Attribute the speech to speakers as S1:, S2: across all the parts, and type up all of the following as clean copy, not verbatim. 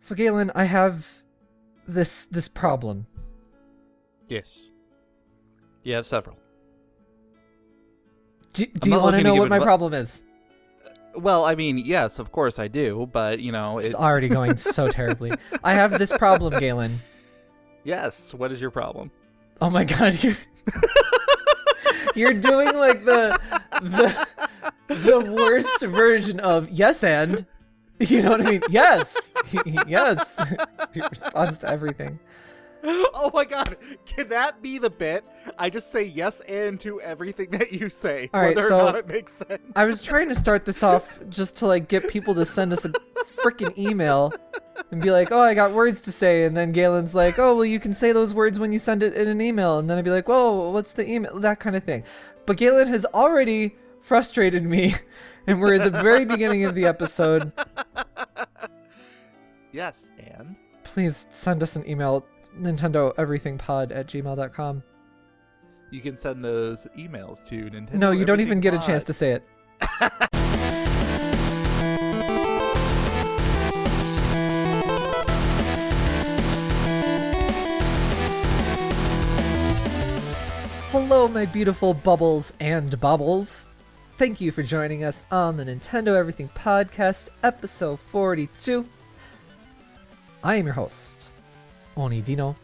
S1: So Galen, I have this problem.
S2: Yes. You have several.
S1: Do you want to know what my problem is?
S2: Well, I mean, yes, of course I do, but, you know...
S1: It's already going so terribly. I have this problem, Galen.
S2: Yes, what is your problem?
S1: Oh my god, you're doing like the worst version of yes and. You know what I mean? Yes. Yes. It's your response to everything.
S2: Oh my god, can that be the bit? I just say yes and to everything that you say,
S1: all right,
S2: whether or not it makes sense.
S1: I was trying to start this off just to like get people to send us a freaking email and be like, oh, I got words to say, and then Galen's like, oh, well, you can say those words when you send it in an email, and then I'd be like, whoa, what's the email? That kind of thing. But Galen has already frustrated me, and we're at the very beginning of the episode.
S2: Yes, and?
S1: Please send us an email, nintendoeverythingpod@gmail.com.
S2: You can send those emails to Nintendo.
S1: No, you don't even get a chance to say it. Hello, my beautiful bubbles and bobbles. Thank you for joining us on the Nintendo Everything Podcast, episode 42. I am your host, Oni Dino.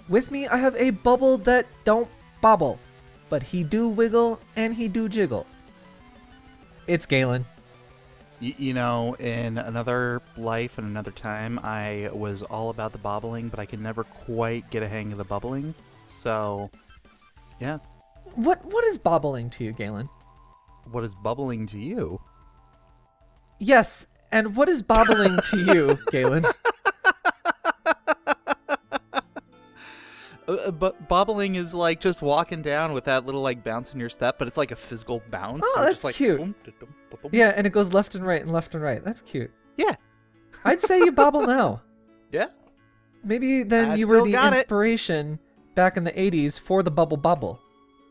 S1: With me, I have a bubble that don't bobble, but he do wiggle and he do jiggle. It's Galen.
S2: You know, in another life and another time, I was all about the bobbling, but I could never quite get a hang of the bubbling. So, yeah.
S1: What is bobbling to you, Galen?
S2: What is bubbling to you?
S1: Yes, and what is bobbling to you, Galen?
S2: But bobbling is like just walking down with that little like bounce in your step, but it's like a physical bounce.
S1: Oh, that's
S2: just like,
S1: cute.
S2: Boom, boom, boom.
S1: Yeah, and it goes left and right and left and right. That's cute.
S2: Yeah.
S1: I'd say you bobble now.
S2: Yeah.
S1: Maybe then
S2: I
S1: you were
S2: still
S1: the
S2: got it.
S1: inspiration back in the 80s for the bubble bobble.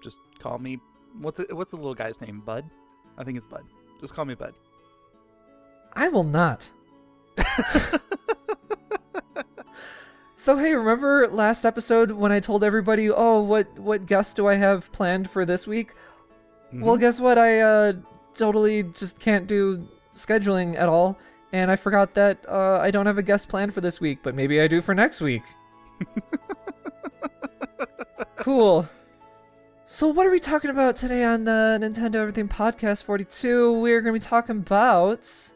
S2: Just call me. What's the little guy's name? Bud? I think it's Bud. Just call me Bud.
S1: I will not. So hey, remember last episode when I told everybody, oh, what guest do I have planned for this week? Mm-hmm. Well, guess what? I totally just can't do scheduling at all, and I forgot that I don't have a guest planned for this week, but maybe I do for next week. Cool. So what are we talking about today on the Nintendo Everything Podcast 42? We're going to be talking about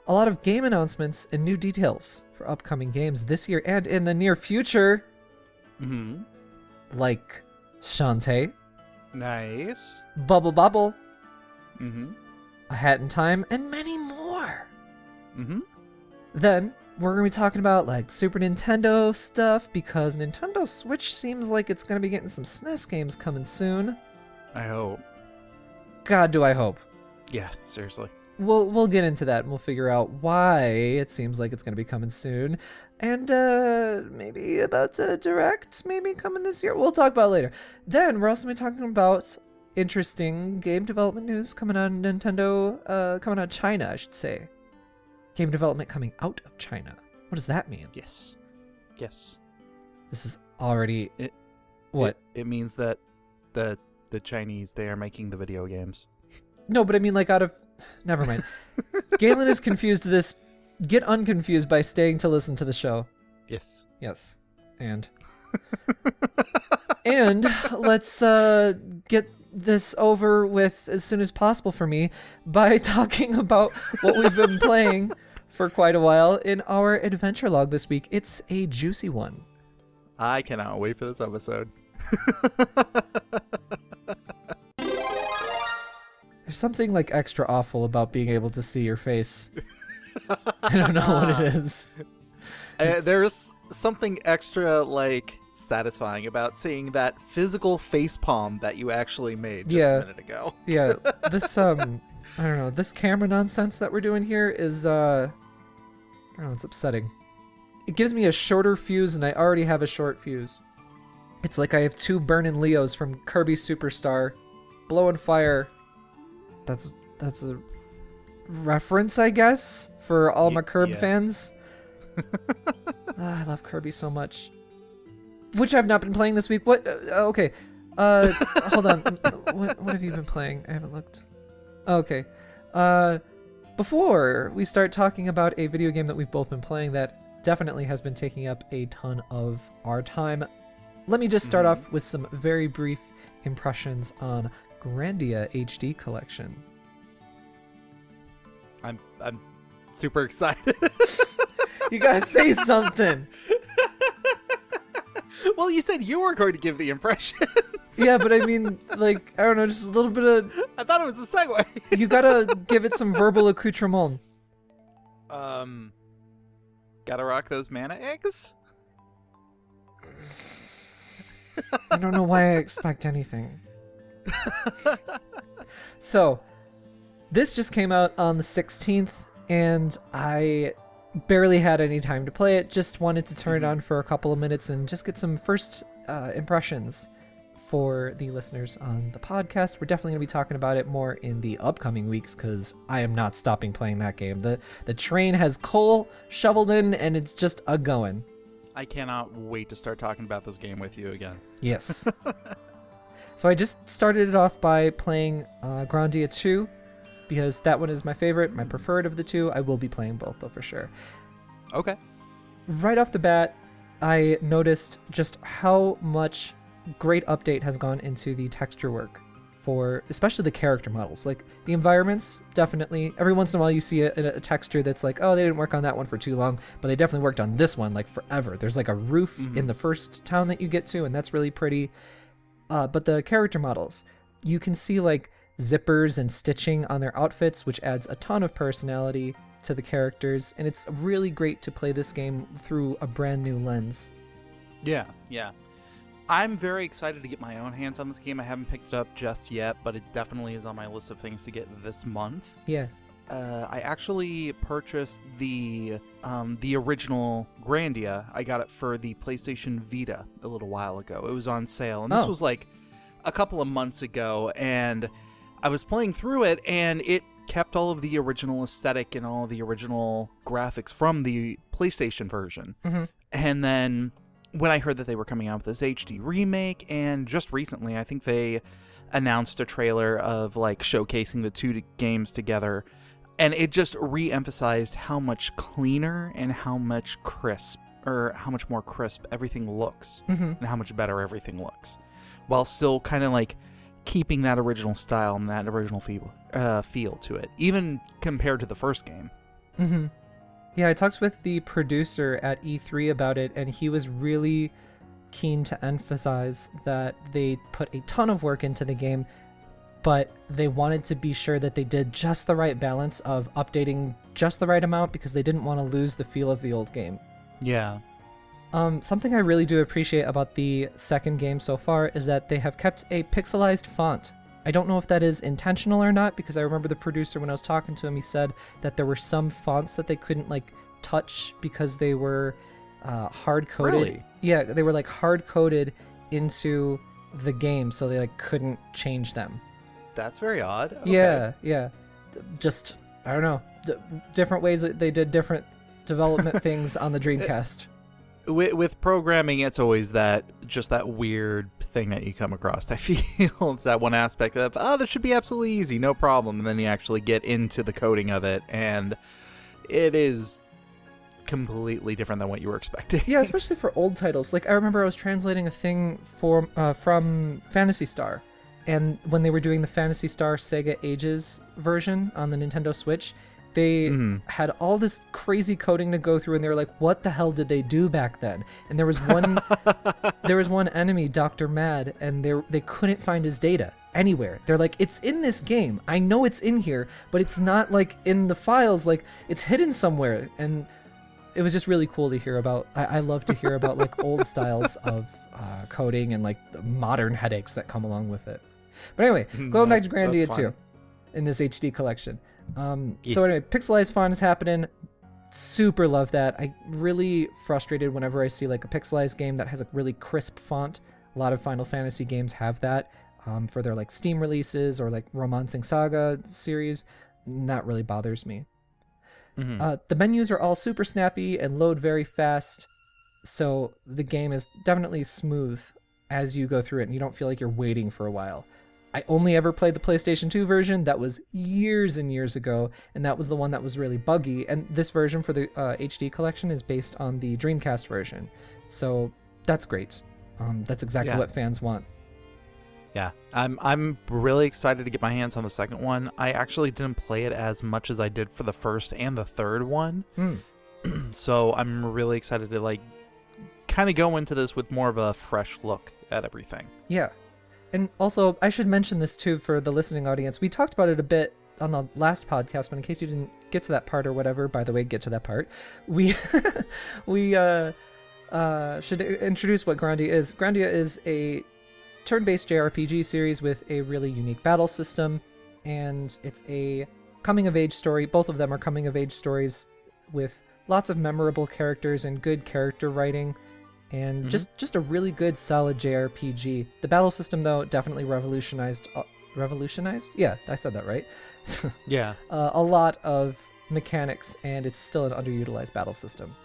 S1: a lot of game announcements and new details for upcoming games this year and in the near future.
S2: Mm-hmm.
S1: Like Shantae.
S2: Nice.
S1: Bobble.
S2: Mm-hmm.
S1: A Hat in Time, and many more.
S2: Mm-hmm.
S1: Then we're going to be talking about like Super Nintendo stuff because Nintendo Switch seems like it's going to be getting some SNES games coming soon.
S2: I hope.
S1: God, do I hope.
S2: Yeah, seriously.
S1: We'll get into that and we'll figure out why it seems like it's going to be coming soon. And maybe about a Direct maybe coming this year. We'll talk about it later. Then we're also going to be talking about interesting game development news coming out of Nintendo, coming out of China, I should say. Game development coming out of China. What does that mean?
S2: Yes.
S1: This is already... What?
S2: It means that the Chinese, they are making the video games.
S1: No, but I mean like out of... Never mind. Galen is confused to this. Get unconfused by staying to listen to the show.
S2: Yes.
S1: And let's get this over with as soon as possible for me by talking about what we've been playing for quite a while in our adventure log this week. It's a juicy one.
S2: I cannot wait for this episode.
S1: There's something like extra awful about being able to see your face. I don't know what it is.
S2: There's something extra like satisfying about seeing that physical face palm that you actually made just a minute ago.
S1: Yeah, this I don't know, this camera nonsense that we're doing here is I don't know, it's upsetting. It gives me a shorter fuse and I already have a short fuse. It's like I have two burning Leos from Kirby Superstar blowing fire. That's a reference, I guess, for all my Curb fans. I love Kirby so much. Which I've not been playing this week. What? Okay. Hold on. What have you been playing? I haven't looked. Okay. Before we start talking about a video game that we've both been playing that definitely has been taking up a ton of our time, let me just start off with some very brief impressions on Grandia HD Collection.
S2: I'm super excited.
S1: You gotta say something.
S2: Well, you said you were going to give the impressions.
S1: Yeah, but I mean, like, I don't know, just a little bit of...
S2: I thought it was a segue.
S1: You gotta give it some verbal accoutrement.
S2: Gotta rock those mana eggs?
S1: I don't know why I expect anything. So, this just came out on the 16th, and I barely had any time to play it. Just wanted to turn it on for a couple of minutes and just get some first impressions for the listeners on the podcast. We're definitely going to be talking about it more in the upcoming weeks because I am not stopping playing that game. The train has coal shoveled in, and it's just a-going.
S2: I cannot wait to start talking about this game with you again.
S1: Yes. So I just started it off by playing Grandia 2, because that one is my favorite, my preferred of the two. I will be playing both, though, for sure.
S2: Okay.
S1: Right off the bat, I noticed just how much great update has gone into the texture work for especially the character models. Like, the environments, definitely. Every once in a while you see a texture that's like, oh, they didn't work on that one for too long, but they definitely worked on this one, like, forever. There's, like, a roof in the first town that you get to, and that's really pretty. But the character models, you can see, like, zippers and stitching on their outfits, which adds a ton of personality to the characters, and it's really great to play this game through a brand new lens.
S2: Yeah. I'm very excited to get my own hands on this game. I haven't picked it up just yet, but it definitely is on my list of things to get this month.
S1: Yeah.
S2: I actually purchased the original Grandia. I got it for the PlayStation Vita a little while ago. It was on sale, and this was like a couple of months ago, and I was playing through it, and it kept all of the original aesthetic and all of the original graphics from the PlayStation version. And then when I heard that they were coming out with this HD remake, and just recently, I think they announced a trailer of like showcasing the two games together, and it just re-emphasized how much cleaner and how much more crisp everything looks, and how much better everything looks, while still kind of like keeping that original style and that original feel to it, even compared to the first game.
S1: Yeah, I talked with the producer at E3 about it, and he was really keen to emphasize that they put a ton of work into the game, but they wanted to be sure that they did just the right balance of updating just the right amount, because they didn't want to lose the feel of the old game.
S2: Yeah.
S1: Something I really do appreciate about the second game so far is that they have kept a pixelized font. I don't know if that is intentional or not, because I remember the producer, when I was talking to him, he said that there were some fonts that they couldn't like touch because they were hard-coded.
S2: Really?
S1: Yeah, they were like hard-coded into the game, so they like couldn't change them.
S2: That's very odd. Okay.
S1: Yeah. Just, I don't know, different ways that they did different development things on the Dreamcast.
S2: With programming, it's always that weird thing that you come across. I feel it's that one aspect of, this should be absolutely easy, no problem. And then you actually get into the coding of it, and it is completely different than what you were expecting.
S1: Yeah, especially for old titles. Like, I remember I was translating a thing from Phantasy Star, and when they were doing the Phantasy Star Sega Ages version on the Nintendo Switch, they had all this crazy coding to go through, and they were like, what the hell did they do back then? And there was one enemy, Dr. Mad, and they couldn't find his data anywhere. They're like, it's in this game. I know it's in here, but it's not like in the files, like it's hidden somewhere. And it was just really cool to hear about. I love to hear about like old styles of coding and like the modern headaches that come along with it. But anyway, going back to Grandia 2 in this HD collection.
S2: Yes.
S1: So anyway, pixelized font is happening. Super love that. I really frustrated whenever I see like a pixelized game that has a really crisp font. A lot of Final Fantasy games have that for their like Steam releases or like Romancing Saga series. That really bothers me. The menus are all super snappy and load very fast, so the game is definitely smooth as you go through it, and you don't feel like you're waiting for a while. I only ever played the PlayStation 2 version. That was years and years ago, and that was the one that was really buggy. And this version for the HD collection is based on the Dreamcast version, so that's great. That's exactly what fans want.
S2: Yeah, I'm really excited to get my hands on the second one. I actually didn't play it as much as I did for the first and the third one, so I'm really excited to like kind of go into this with more of a fresh look at everything.
S1: Yeah. And also, I should mention this too for the listening audience. We talked about it a bit on the last podcast, but in case you didn't get to that part or whatever, by the way, get to that part. We should introduce what Grandia is. Grandia is a turn-based JRPG series with a really unique battle system, and it's a coming-of-age story. Both of them are coming-of-age stories with lots of memorable characters and good character writing. And just a really good, solid JRPG. The battle system, though, definitely revolutionized? Yeah, I said that right.
S2: Yeah.
S1: A lot of mechanics, and it's still an underutilized battle system.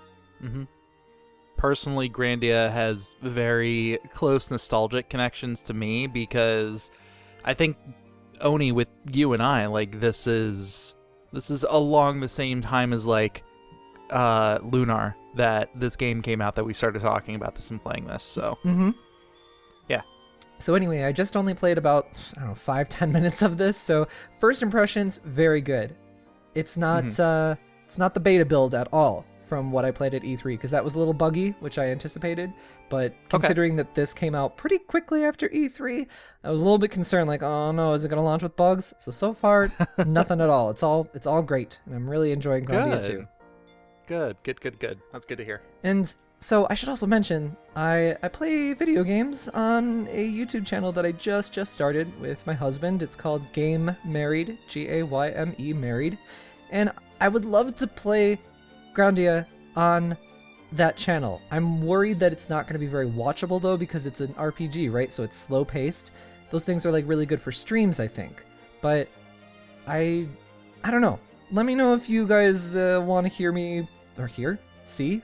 S2: Personally, Grandia has very close nostalgic connections to me because I think, Oni, with you and I, like, this is along the same time as, like, Lunar, that this game came out that we started talking about this and playing this, so yeah.
S1: So anyway, I just only played about 5-10 minutes of this, so first impressions, very good. It's not it's not the beta build at all from what I played at E3, because that was a little buggy, which I anticipated, but considering that this came out pretty quickly after E3, I was a little bit concerned, like, oh no, is it going to launch with bugs? So far, nothing at all. It's all great, and I'm really enjoying Grandia too.
S2: Good. That's good to hear.
S1: And so I should also mention, I play video games on a YouTube channel that I just started with my husband. It's called Game Married, Gayme Married. And I would love to play Grandia on that channel. I'm worried that it's not going to be very watchable though, because it's an RPG, right? So it's slow paced. Those things are like really good for streams, I think. But I don't know. Let me know if you guys want to hear me or see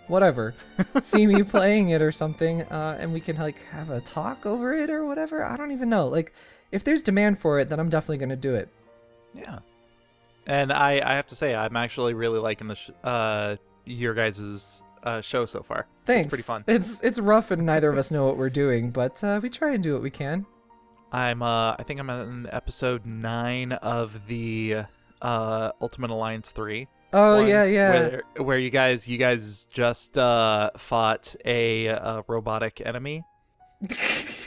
S1: me playing it or something, and we can like have a talk over it or whatever. I don't even know. Like, if there's demand for it, then I'm definitely gonna do it.
S2: Yeah. And I have to say, I'm actually really liking the your guys' show so far.
S1: Thanks.
S2: It's pretty fun.
S1: It's rough, and neither of us know what we're doing, but we try and do what we can.
S2: I think I'm on episode 9 of the Ultimate Alliance 3.
S1: Oh yeah.
S2: Where you guys just fought a robotic enemy.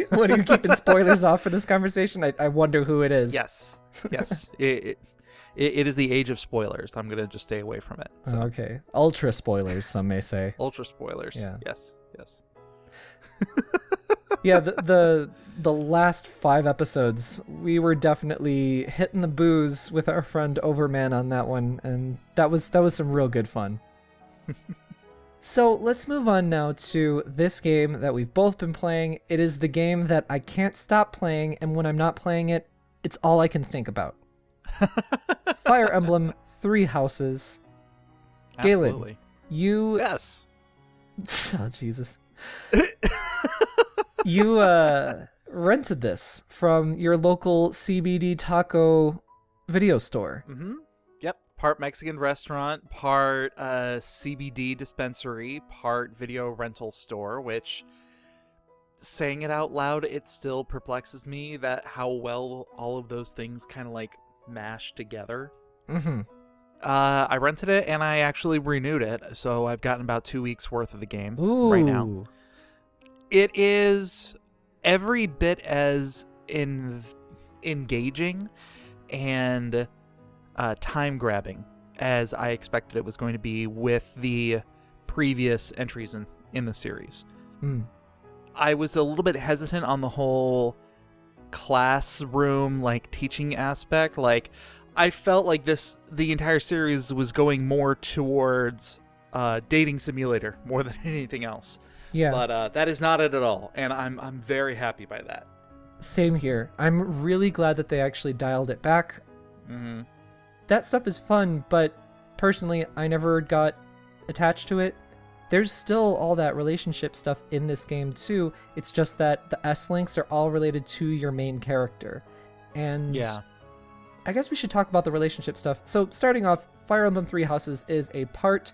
S1: What, are you keeping spoilers off for this conversation? I wonder who it is.
S2: Yes. It is the age of spoilers. I'm gonna just stay away from it. So.
S1: Okay. Ultra spoilers, some may say.
S2: Ultra spoilers.
S1: Yeah.
S2: Yes.
S1: Yeah, the last 5 episodes, we were definitely hitting the booze with our friend Overman on that one, and that was some real good fun. So let's move on now to this game that we've both been playing. It is the game that I can't stop playing, and when I'm not playing it, it's all I can think about. Fire Emblem 3 Houses.
S2: Absolutely.
S1: Galen,
S2: Yes.
S1: Oh, Jesus. You rented this from your local CBD taco video store.
S2: Yep. Part Mexican restaurant, part CBD dispensary, part video rental store, which, saying it out loud, it still perplexes me that how well all of those things kind of like mash together. I rented it and I actually renewed it, so I've gotten about 2 weeks worth of the game right now. It is every bit as engaging and time-grabbing as I expected it was going to be with the previous entries in the series. I was a little bit hesitant on the whole classroom, like, teaching aspect. Like, I felt like the entire series was going more towards dating simulator more than anything else.
S1: Yeah.
S2: But that is not it at all, and I'm very happy by that.
S1: Same here. I'm really glad that they actually dialed it back. That stuff is fun, but personally, I never got attached to it. There's still all that relationship stuff in this game too. It's just that the S-links are all related to your main character. And
S2: yeah.
S1: I guess we should talk about the relationship stuff. So starting off, Fire Emblem Three Houses is a part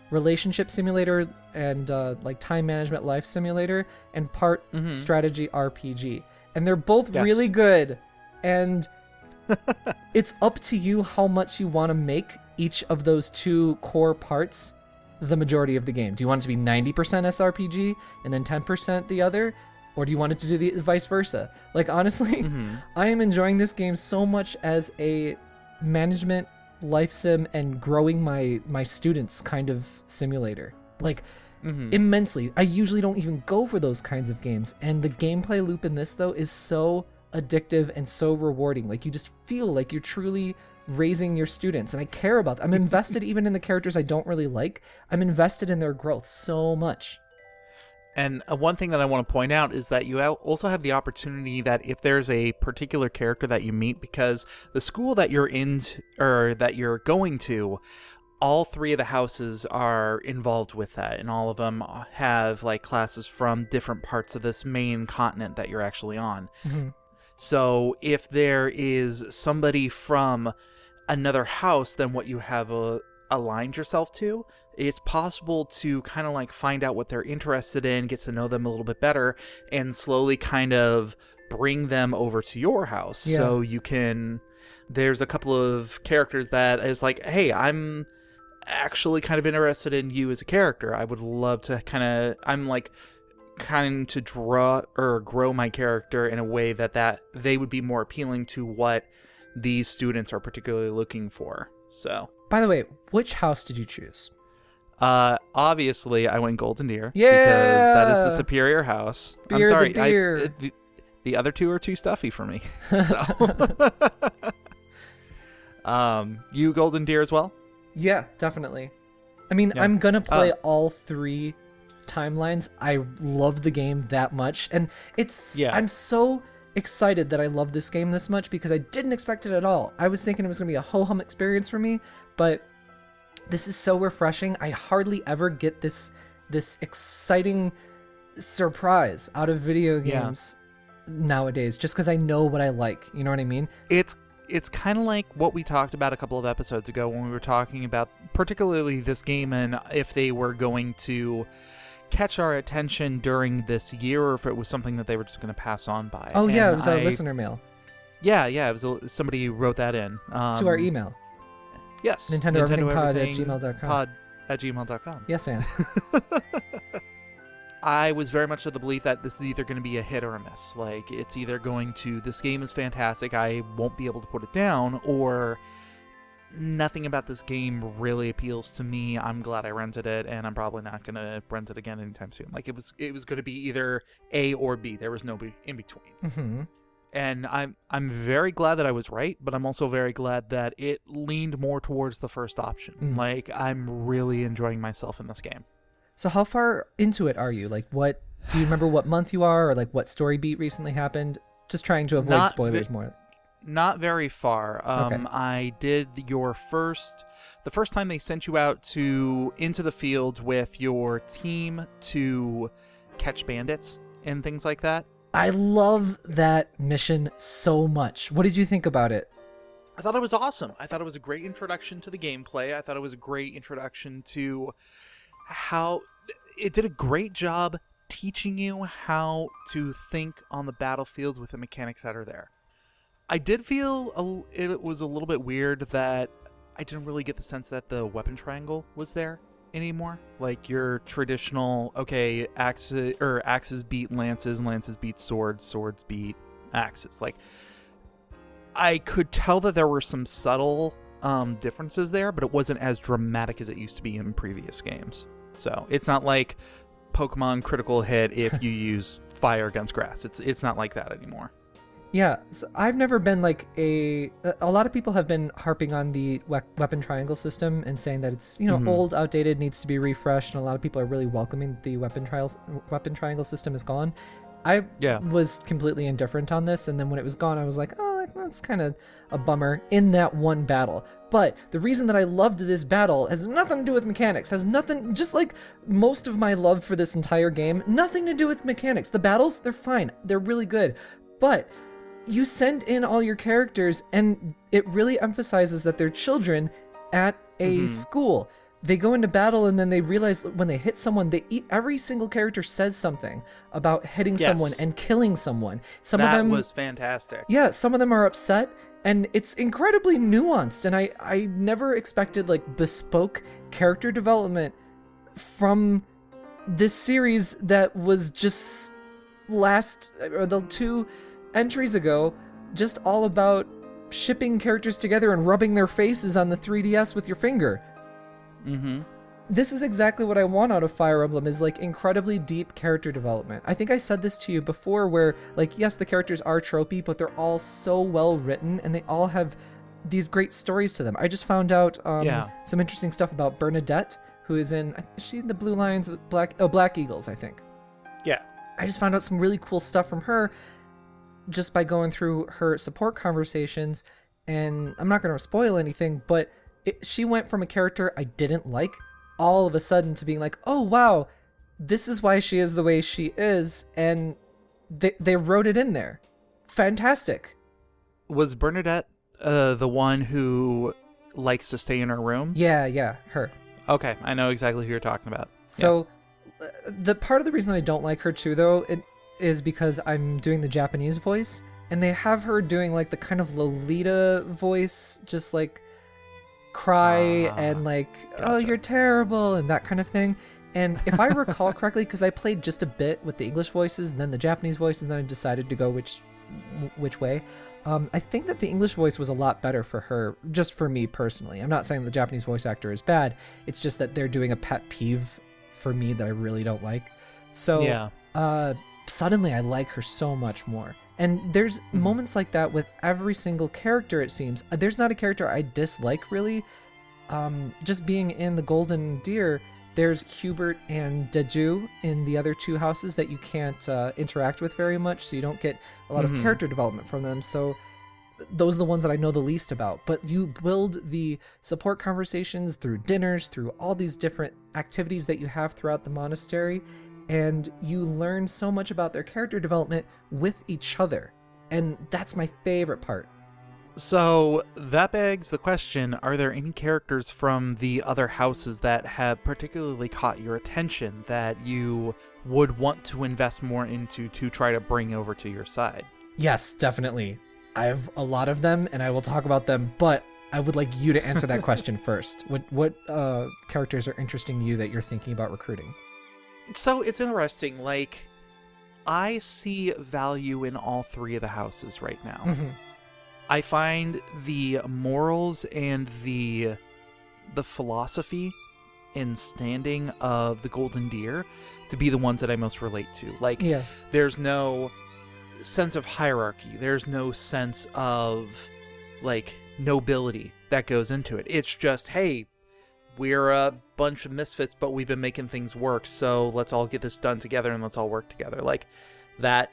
S1: relationship simulator and like time management life simulator, and part strategy RPG. And they're both really good. And it's up to you how much you want to make each of those two core parts the majority of the game. Do you want it to be 90% SRPG and then 10% the other? Or do you want it to do the vice versa? Like, honestly, I am enjoying this game so much as a management, life sim, and growing my students kind of simulator. Like, immensely. I usually don't even go for those kinds of games. And the gameplay loop in this, though, is so addictive and so rewarding. Like, you just feel like you're truly raising your students, and I care about them. I'm invested even in the characters I don't really like. I'm invested in their growth so much.
S2: And one thing that I want to point out is that you also have the opportunity that if there's a particular character that you meet, because the school that you're in or that you're going to, all three of the houses are involved with that, and all of them have like classes from different parts of this main continent that you're actually on. So if there is somebody from another house than what you have aligned yourself to, it's possible to kind of like find out what they're interested in, get to know them a little bit better, and slowly kind of bring them over to your house. Yeah. So you can, there's a couple of characters that is like, hey, I'm actually kind of interested in you as a character. I would love to kind to draw or grow my character in a way that they would be more appealing to what these students are particularly looking for. So,
S1: by the way, which house did you choose?
S2: Obviously I went Golden Deer.
S1: Yeah,
S2: because that is the superior house.
S1: I'm sorry,
S2: the other two are too stuffy for me. So, you Golden Deer as well?
S1: Yeah, definitely. I mean, I'm gonna play all three timelines. I love the game that much, and I'm so excited that I love this game this much because I didn't expect it at all. I was thinking it was gonna be a ho-hum experience for me, but this is so refreshing. I hardly ever get this exciting surprise out of video games nowadays, just because I know what I like. You know what I mean?
S2: It's kind of like what we talked about a couple of episodes ago when we were talking about particularly this game and if they were going to catch our attention during this year or if it was something that they were just going to pass on by.
S1: Oh, and it was our listener mail.
S2: Yeah, it was somebody wrote that in.
S1: To our email.
S2: Yes.
S1: NintendoEverythingPod@gmail.com.
S2: Pod@gmail.com.
S1: Yes, Ann.
S2: I was very much of the belief that this is either going to be a hit or a miss. Like, it's either this game is fantastic, I won't be able to put it down, or nothing about this game really appeals to me. I'm glad I rented it, and I'm probably not going to rent it again anytime soon. Like, it was going to be either A or B. There was no in between.
S1: Mm-hmm.
S2: And I'm very glad that I was right, but I'm also very glad that it leaned more towards the first option. Like, I'm really enjoying myself in this game.
S1: So how far into it are you? Like, what do you remember what month you are, or like what story beat recently happened? Just trying to avoid spoilers more.
S2: Not very far.
S1: Okay.
S2: I did the first time they sent you out into the field with your team to catch bandits and things like that.
S1: I love that mission so much. What did you think about it?
S2: I thought it was awesome. I thought it was a great introduction to the gameplay. I thought it was a great introduction to how it did a great job teaching you how to think on the battlefield with the mechanics that are there. I did feel it was a little bit weird that I didn't really get the sense that the weapon triangle was there anymore. Like your traditional, axes beat lances, and lances beat swords, swords beat axes. Like, I could tell that there were some subtle differences there, but it wasn't as dramatic as it used to be in previous games. So it's not like Pokemon critical hit if you use fire against grass. It's not like that anymore.
S1: Yeah, so I've never been like a lot of people have been harping on the weapon triangle system and saying that it's, old, outdated, needs to be refreshed, and a lot of people are really welcoming the weapon triangle system is gone. I was completely indifferent on this, and then when it was gone, I was like, oh, like, that's kind of a bummer in that one battle. But the reason that I loved this battle has nothing to do with mechanics, has nothing, just like most of my love for this entire game, nothing to do with mechanics. The battles, they're fine, they're really good, but you send in all your characters and it really emphasizes that they're children at a school. They go into battle and then they realize when they hit someone, every single character says something about hitting someone and killing someone. Some of them
S2: was fantastic.
S1: Yeah, some of them are upset, and it's incredibly nuanced. And I never expected like bespoke character development from this series that was just the 2 entries ago, just all about shipping characters together and rubbing their faces on the 3DS with your finger. This is exactly what I want out of Fire Emblem, is like incredibly deep character development. I think I said this to you before, where like, yes, the characters are tropey, but they're all so well written and they all have these great stories to them. I just found out some interesting stuff about Bernadette, who is in the Blue Lions, Black Eagles, I think.
S2: Yeah.
S1: I just found out some really cool stuff from her just by going through her support conversations, and I'm not going to spoil anything, but she went from a character I didn't like all of a sudden to being like, oh wow, this is why she is the way she is, and they wrote it in there. Fantastic.
S2: Was Bernadette the one who likes to stay in her room?
S1: Yeah, her.
S2: Okay, I know exactly who you're talking about.
S1: So the part of the reason I don't like her too, though, it is because I'm doing the Japanese voice, and they have her doing like the kind of Lolita voice, just like cry and like,
S2: gotcha.
S1: Oh, you're terrible, and that kind of thing. And if I recall correctly, because I played just a bit with the English voices and then the Japanese voices, and then I decided to go which way. I think that the English voice was a lot better for her, just for me personally. I'm not saying the Japanese voice actor is bad. It's just that they're doing a pet peeve for me that I really don't like. So suddenly I like her so much more. And there's moments like that with every single character, it seems. There's not a character I dislike, really. Just being in the Golden Deer, there's Hubert and Deju in the other 2 houses that you can't interact with very much, so you don't get a lot of character development from them. So those are the ones that I know the least about. But you build the support conversations through dinners, through all these different activities that you have throughout the monastery, and you learn so much about their character development with each other. And that's my favorite part.
S2: So that begs the question, are there any characters from the other houses that have particularly caught your attention that you would want to invest more into to try to bring over to your side?
S1: Yes, definitely. I have a lot of them, and I will talk about them, but I would like you to answer that question first. What characters are interesting to you that you're thinking about recruiting?
S2: So it's interesting, like, I see value in all 3 of the houses right now. I find the morals and the philosophy and standing of the Golden Deer to be the ones that I most relate to. Like, there's no sense of hierarchy. There's no sense of, like, nobility that goes into it. It's just, hey, we're a bunch of misfits, but we've been making things work, so let's all get this done together and let's all work together. Like, that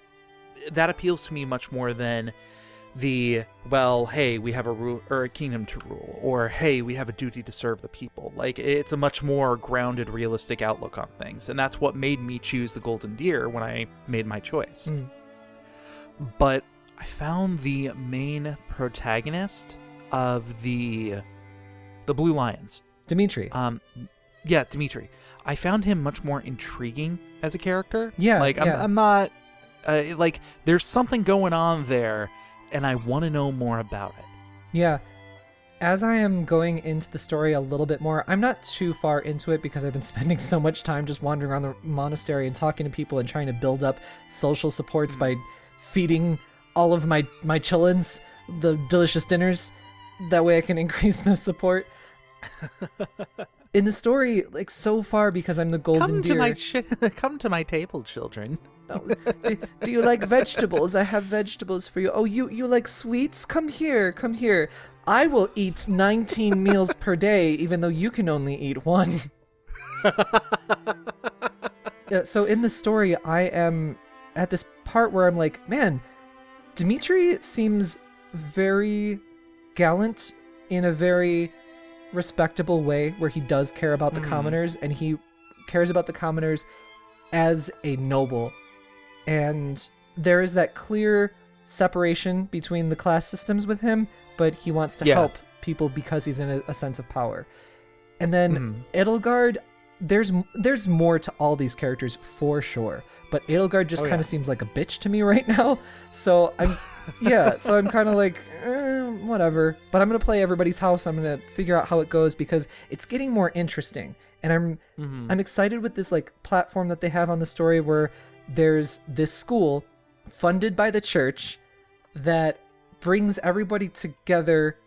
S2: appeals to me much more than the, well, hey, we have a kingdom to rule, or hey, we have a duty to serve the people. Like, it's a much more grounded, realistic outlook on things, and that's what made me choose the Golden Deer when I made my choice. But I found the main protagonist of the Blue Lions,
S1: Dimitri.
S2: Dimitri. I found him much more intriguing as a character. I'm not like, there's something going on there, and I want to know more about it. Yeah.
S1: As I am going into the story a little bit more, I'm not too far into it because I've been spending so much time just wandering around the monastery and talking to people and trying to build up social supports by feeding all of my chillins the delicious dinners. That way I can increase the support. In the story, like, so far, because I'm the Golden Deer...
S2: Come to my table, children.
S1: Oh, do you like vegetables? I have vegetables for you. Oh, you like sweets? Come here. I will eat 19 meals per day, even though you can only eat 1. So in the story, I am at this part where I'm like, man, Dimitri seems very gallant in a very respectable way, where he does care about the commoners, and he cares about the commoners as a noble. And there is that clear separation between the class systems with him, but he wants to help people because he's in a sense of power. And then Edelgard, there's more to all these characters for sure, but Edelgard just kind of seems like a bitch to me right now. So I'm kind of like, whatever. But I'm gonna play Everybody's House. I'm gonna figure out how it goes because it's getting more interesting, and I'm excited with this like platform that they have on the story where there's this school funded by the church that brings everybody together.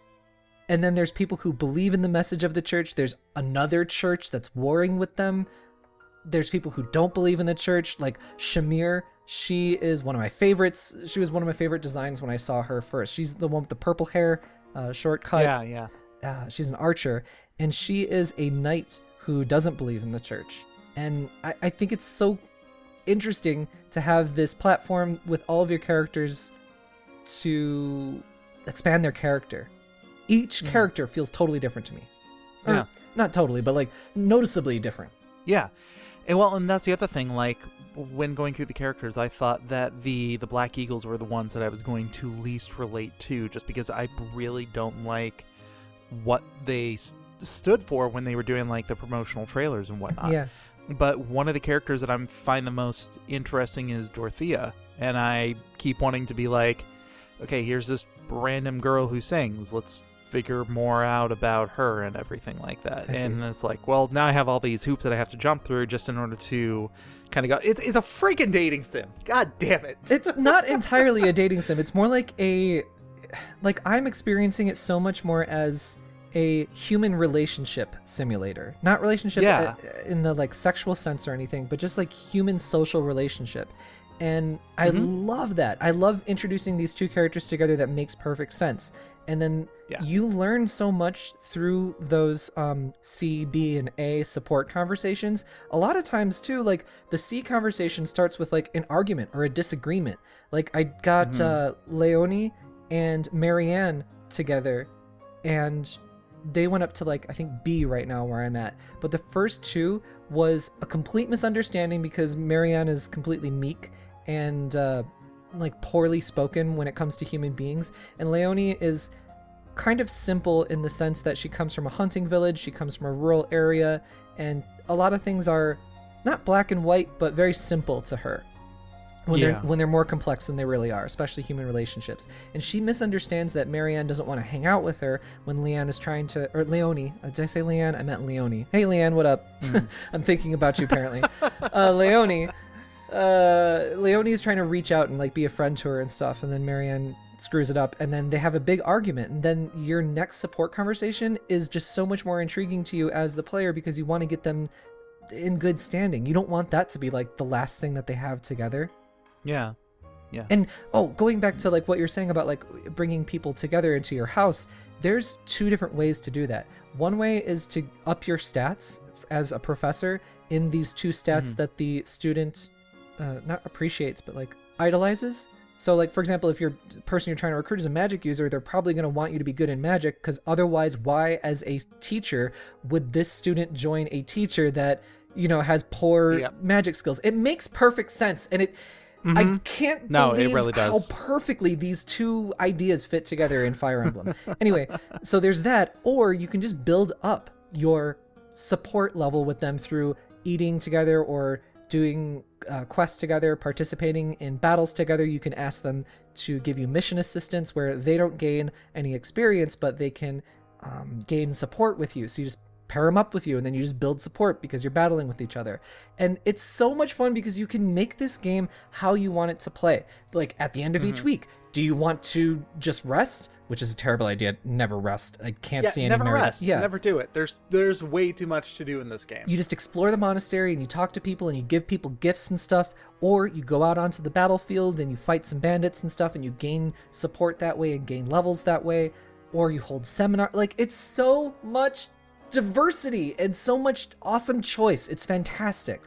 S1: And then there's people who believe in the message of the church. There's another church that's warring with them. There's people who don't believe in the church, like Shamir. She is one of my favorites. She was one of my favorite designs when I saw her first. She's the one with the purple hair, shortcut.
S2: Yeah.
S1: She's an archer, and she is a knight who doesn't believe in the church. And I think it's so interesting to have this platform with all of your characters to expand their character. Each character feels totally different to me. Or, not totally, but like noticeably different.
S2: Yeah. And that's the other thing, like when going through the characters, I thought that the Black Eagles were the ones that I was going to least relate to, just because I really don't like what they stood for when they were doing like the promotional trailers and whatnot.
S1: Yeah.
S2: But one of the characters that I find the most interesting is Dorothea, and I keep wanting to be like, okay, here's this random girl who sings. Let's figure more out about her and everything like that. And it's like, well, now I have all these hoops that I have to jump through just in order to kind of go. It's a freaking dating sim. God damn it.
S1: It's not entirely a dating sim. It's more like I'm experiencing it so much more as a human relationship simulator. Not relationship in the like sexual sense or anything, but just like human social relationship. And I love that. I love introducing these two characters together that makes perfect sense. And then you learn so much through those C, B, and A support conversations. A lot of times, too, like the C conversation starts with like an argument or a disagreement. Like I got Leonie and Marianne together, and they went up to like, I think B right now where I'm at. But the first two was a complete misunderstanding because Marianne is completely meek and like poorly spoken when it comes to human beings, and Leonie is kind of simple in the sense that she comes from a hunting village, she comes from a rural area, and a lot of things are not black and white but very simple to her when they're more complex than they really are, especially human relationships. And she misunderstands that Marianne doesn't want to hang out with her when Leanne is trying to, or Leonie, did I say Leanne? I meant Leonie. Hey Leanne, what up? I'm thinking about you apparently. Leonie is trying to reach out and like be a friend to her and stuff, and then Marianne screws it up, and then they have a big argument, and then your next support conversation is just so much more intriguing to you as the player because you want to get them in good standing. You don't want that to be like the last thing that they have together.
S2: Yeah.
S1: And going back to like what you're saying about like bringing people together into your house, there's two different ways to do that. One way is to up your stats as a professor in these two stats that the student not appreciates, but like idolizes. So like, for example, if you're the person you're trying to recruit is a magic user, they're probably going to want you to be good in magic, because otherwise why as a teacher would this student join a teacher that, you know, has poor magic skills? It makes perfect sense. And I can't believe
S2: it really does.
S1: how perfectly these two ideas fit together in Fire Emblem. Anyway, so there's that, or you can just build up your support level with them through eating together or doing quests together, participating in battles together. You can ask them to give you mission assistance where they don't gain any experience, but they can gain support with you. So you just pair them up with you, and then you just build support because you're battling with each other. And it's so much fun because you can make this game how you want it to play. Like at the end of each week, do you want to just rest? Which is a terrible idea. Never rest. I can't see any
S2: never
S1: merit.
S2: rest. Never do it. There's way too much to do in this game.
S1: You just explore the monastery and you talk to people and you give people gifts and stuff, or you go out onto the battlefield and you fight some bandits and stuff and you gain support that way and gain levels that way, or you hold seminar. Like, it's so much diversity and so much awesome choice. It's fantastic.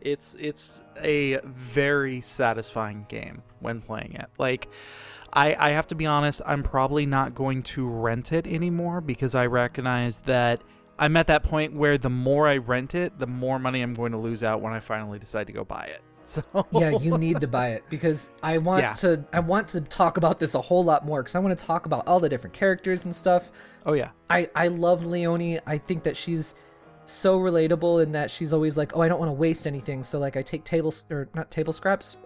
S2: It's a very satisfying game when playing it. Like, I have to be honest, I'm probably not going to rent it anymore because I recognize that I'm at that point where the more I rent it, the more money I'm going to lose out when I finally decide to go buy it. So
S1: yeah, you need to buy it because I want to talk about this a whole lot more because I want to talk about all the different characters and stuff.
S2: Oh yeah.
S1: I love Leonie. I think that she's so relatable in that she's always like, oh, I don't want to waste anything, so like I take not table scraps,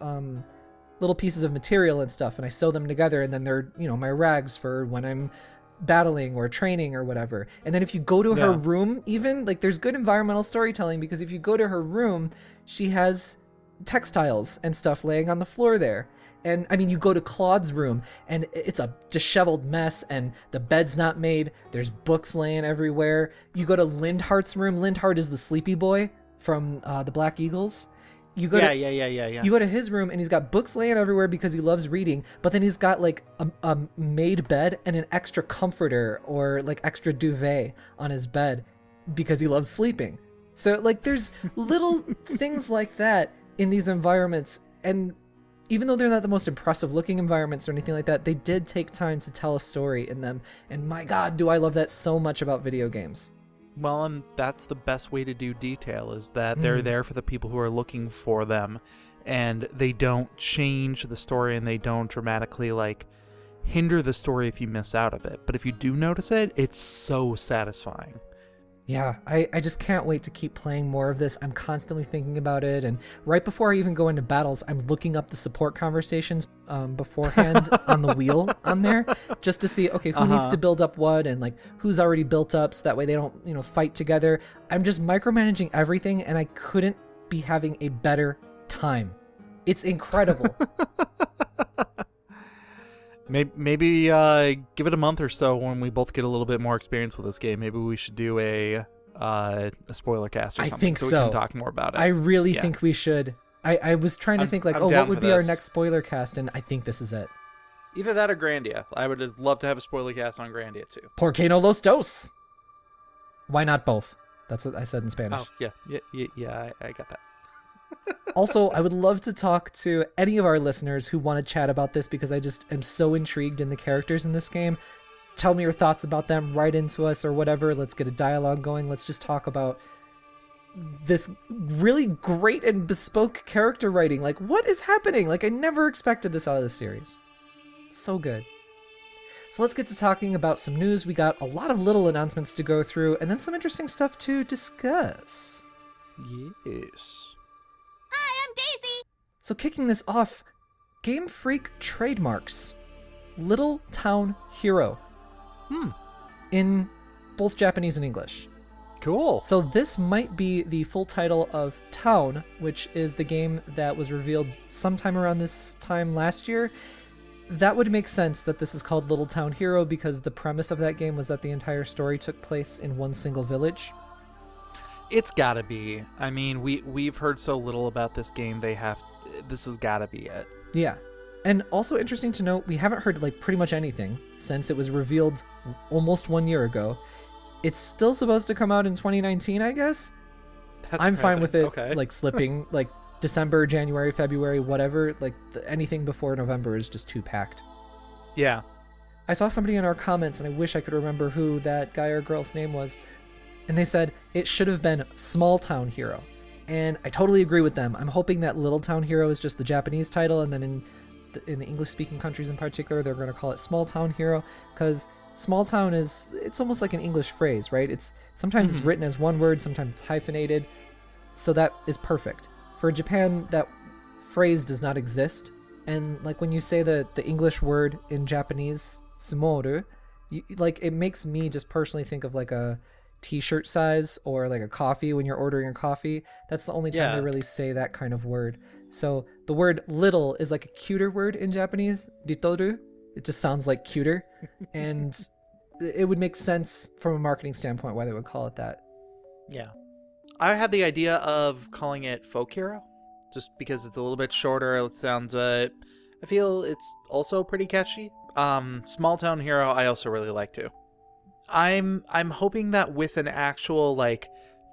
S1: little pieces of material and stuff, and I sew them together, and then they're, you know, my rags for when I'm battling or training or whatever. And then if you go to her room, even like there's good environmental storytelling because if you go to her room, she has textiles and stuff laying on the floor there. And I mean, you go to Claude's room and it's a disheveled mess and the bed's not made. There's books laying everywhere. You go to Lindhart's room. Lindhart is the sleepy boy from the Black Eagles. You go You go to his room and he's got books laying everywhere because he loves reading, but then he's got like a made bed and an extra comforter or like extra duvet on his bed because he loves sleeping. So like there's little things like that in these environments, and even though they're not the most impressive looking environments or anything like that, they did take time to tell a story in them. And my God, do I love that so much about video games.
S2: Well, and that's the best way to do detail, is that they're there for the people who are looking for them, and they don't change the story and they don't dramatically like hinder the story if you miss out of it. But if you do notice it, it's so satisfying.
S1: Yeah, I just can't wait to keep playing more of this. I'm constantly thinking about it, and right before I even go into battles, I'm looking up the support conversations beforehand on the wheel on there, just to see, okay, who needs to build up what, and like who's already built up, so that way they don't, you know, fight together. I'm just micromanaging everything, and I couldn't be having a better time. It's incredible.
S2: Maybe give it a month or so when we both get a little bit more experience with this game. Maybe we should do a spoiler cast or something.
S1: I think
S2: so. We can talk more about it.
S1: I really think we should. I was trying to think like, what would be our next spoiler cast, and I think this is it.
S2: Either that or Grandia. I would love to have a spoiler cast on Grandia too.
S1: ¿Por qué no los dos? Why not both? That's what I said in Spanish.
S2: Oh, yeah, I got that.
S1: Also, I would love to talk to any of our listeners who want to chat about this because I just am so intrigued in the characters in this game. Tell me your thoughts about them, write into us or whatever. Let's get a dialogue going. Let's just talk about this really great and bespoke character writing. Like, what is happening? Like, I never expected this out of this series. So good. So let's get to talking about some news. We got a lot of little announcements to go through and then some interesting stuff to discuss.
S2: Yes.
S3: Hi, I'm Daisy.
S1: So kicking this off, Game Freak trademarks Little Town Hero. In both Japanese and English.
S2: Cool.
S1: So this might be the full title of Town, which is the game that was revealed sometime around this time last year. That would make sense that this is called Little Town Hero because the premise of that game was that the entire story took place in one single village.
S2: It's gotta be. I mean, we've heard so little about this game. This has gotta be it.
S1: Yeah. And also interesting to note, we haven't heard like pretty much anything since it was revealed almost 1 year ago. It's still supposed to come out in 2019, I guess. I'm fine with it, like slipping like December, January, February, whatever. Like anything before November is just too packed.
S2: Yeah.
S1: I saw somebody in our comments, and I wish I could remember who that guy or girl's name was. And they said it should have been Small Town Hero. And I totally agree with them. I'm hoping that Little Town Hero is just the Japanese title, and then in the English-speaking countries in particular, they're going to call it Small Town Hero, because small town it's almost like an English phrase, right? It's sometimes it's written as one word, sometimes it's hyphenated, so that is perfect. For Japan, that phrase does not exist, and like when you say the English word in Japanese, sumoru, like it makes me just personally think of like a t-shirt size or like a coffee when you're ordering a coffee. That's the only time I really say that kind of word. So the word little is like a cuter word in Japanese, ritoru. It just sounds like cuter, and it would make sense from a marketing standpoint why they would call it that.
S2: Yeah. I had the idea of calling it Folk Hero, just because it's a little bit shorter. It sounds, I feel it's also pretty catchy. Small Town Hero, I also really like too. I'm hoping that with an actual like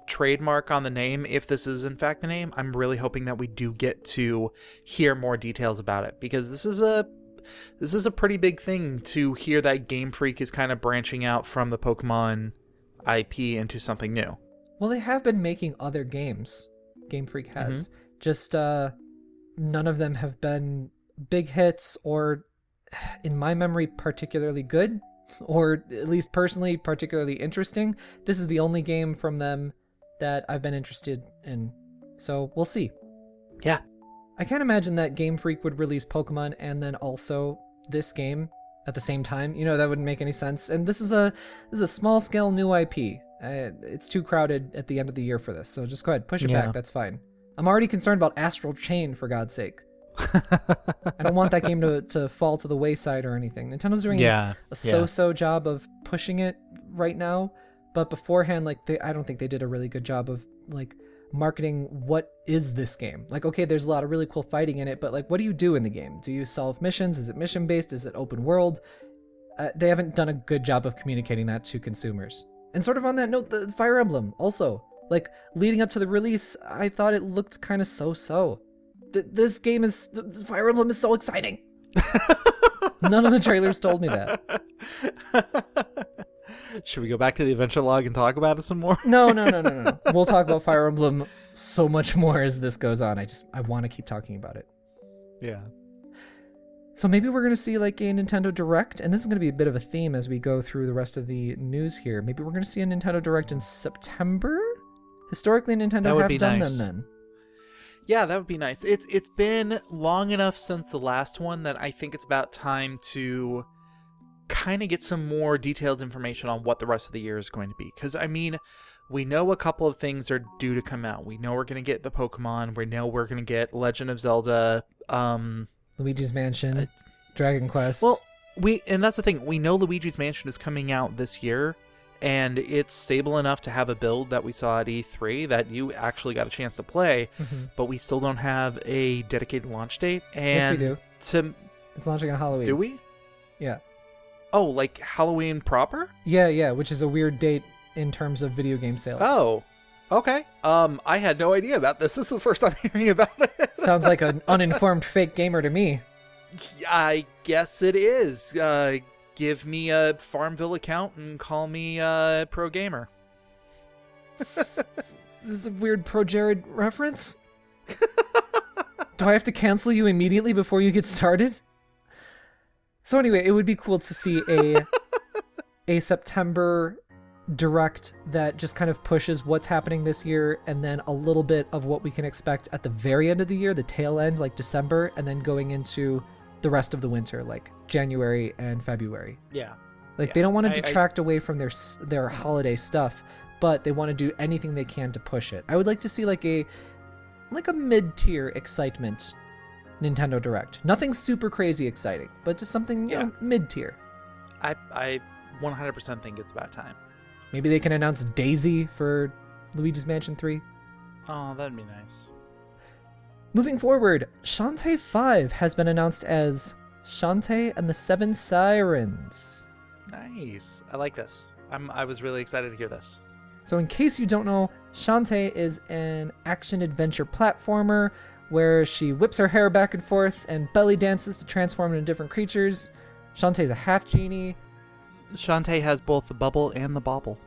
S2: trademark on the name, if this is in fact the name, I'm really hoping that we do get to hear more details about it, because this is a pretty big thing to hear that Game Freak is kind of branching out from the Pokemon IP into something new.
S1: Well, they have been making other games. Game Freak has. Just none of them have been big hits or, in my memory, particularly good, or at least personally particularly interesting. This is the only game from them that I've been interested in. So we'll see.
S2: Yeah.
S1: I can't imagine that Game Freak would release Pokemon and then also this game at the same time. That wouldn't make any sense. And this is a small scale new IP. It's too crowded at the end of the year for this. So just go ahead, push it back. That's fine. I'm already concerned about Astral Chain, for God's sake. I don't want that game to fall to the wayside or anything. Nintendo's doing a so-so job of pushing it right now, but beforehand, I don't think they did a really good job of marketing what is this game. Okay, there's a lot of really cool fighting in it, but what do you do in the game? Do you solve missions? Is it mission based? Is it open world? They haven't done a good job of communicating that to consumers. And sort of on that note, the Fire Emblem also, leading up to the release, I thought it looked kind of so-so. This Fire Emblem is so exciting. None of the trailers told me that.
S2: Should we go back to the adventure log and talk about it some more?
S1: No. We'll talk about Fire Emblem so much more as this goes on. I want to keep talking about it.
S2: Yeah.
S1: So maybe we're going to see a Nintendo Direct, and this is going to be a bit of a theme as we go through the rest of the news here. Maybe we're going to see a Nintendo Direct in September? Historically, Nintendo have done them then.
S2: Yeah, that would be nice. It's been long enough since the last one that I think it's about time to kind of get some more detailed information on what the rest of the year is going to be. Because, we know a couple of things are due to come out. We know we're going to get the Pokemon. We know we're going to get Legend of Zelda.
S1: Luigi's Mansion. Dragon Quest.
S2: Well, and that's the thing. We know Luigi's Mansion is coming out this year. And it's stable enough to have a build that we saw at E3 that you actually got a chance to play, but we still don't have a dedicated launch date. And
S1: yes, we do. It's launching on Halloween.
S2: Do we?
S1: Yeah.
S2: Oh, Halloween proper?
S1: Yeah, which is a weird date in terms of video game sales.
S2: Oh, okay. I had no idea about this. This is the first time hearing about it.
S1: Sounds like an uninformed fake gamer to me.
S2: I guess it is. Give me a Farmville account and call me Pro Gamer.
S1: This is a weird Pro Jared reference? Do I have to cancel you immediately before you get started? So anyway, it would be cool to see a September Direct that just kind of pushes what's happening this year, and then a little bit of what we can expect at the very end of the year, the tail end, December, and then going into the rest of the winter, January and February.
S2: Yeah.
S1: They don't want to detract away from their holiday stuff, but they want to do anything they can to push it. I would like to see a mid-tier excitement Nintendo Direct. Nothing super crazy exciting, but just something mid-tier.
S2: I 100% think it's about time.
S1: Maybe they can announce Daisy for Luigi's Mansion 3.
S2: Oh, that'd be nice.
S1: Moving forward, Shantae 5 has been announced as Shantae and the Seven Sirens.
S2: Nice. I like this. I was really excited to hear this.
S1: So in case you don't know, Shantae is an action-adventure platformer where she whips her hair back and forth and belly dances to transform into different creatures. Shantae is a half genie.
S2: Shantae has both the bubble and the bobble.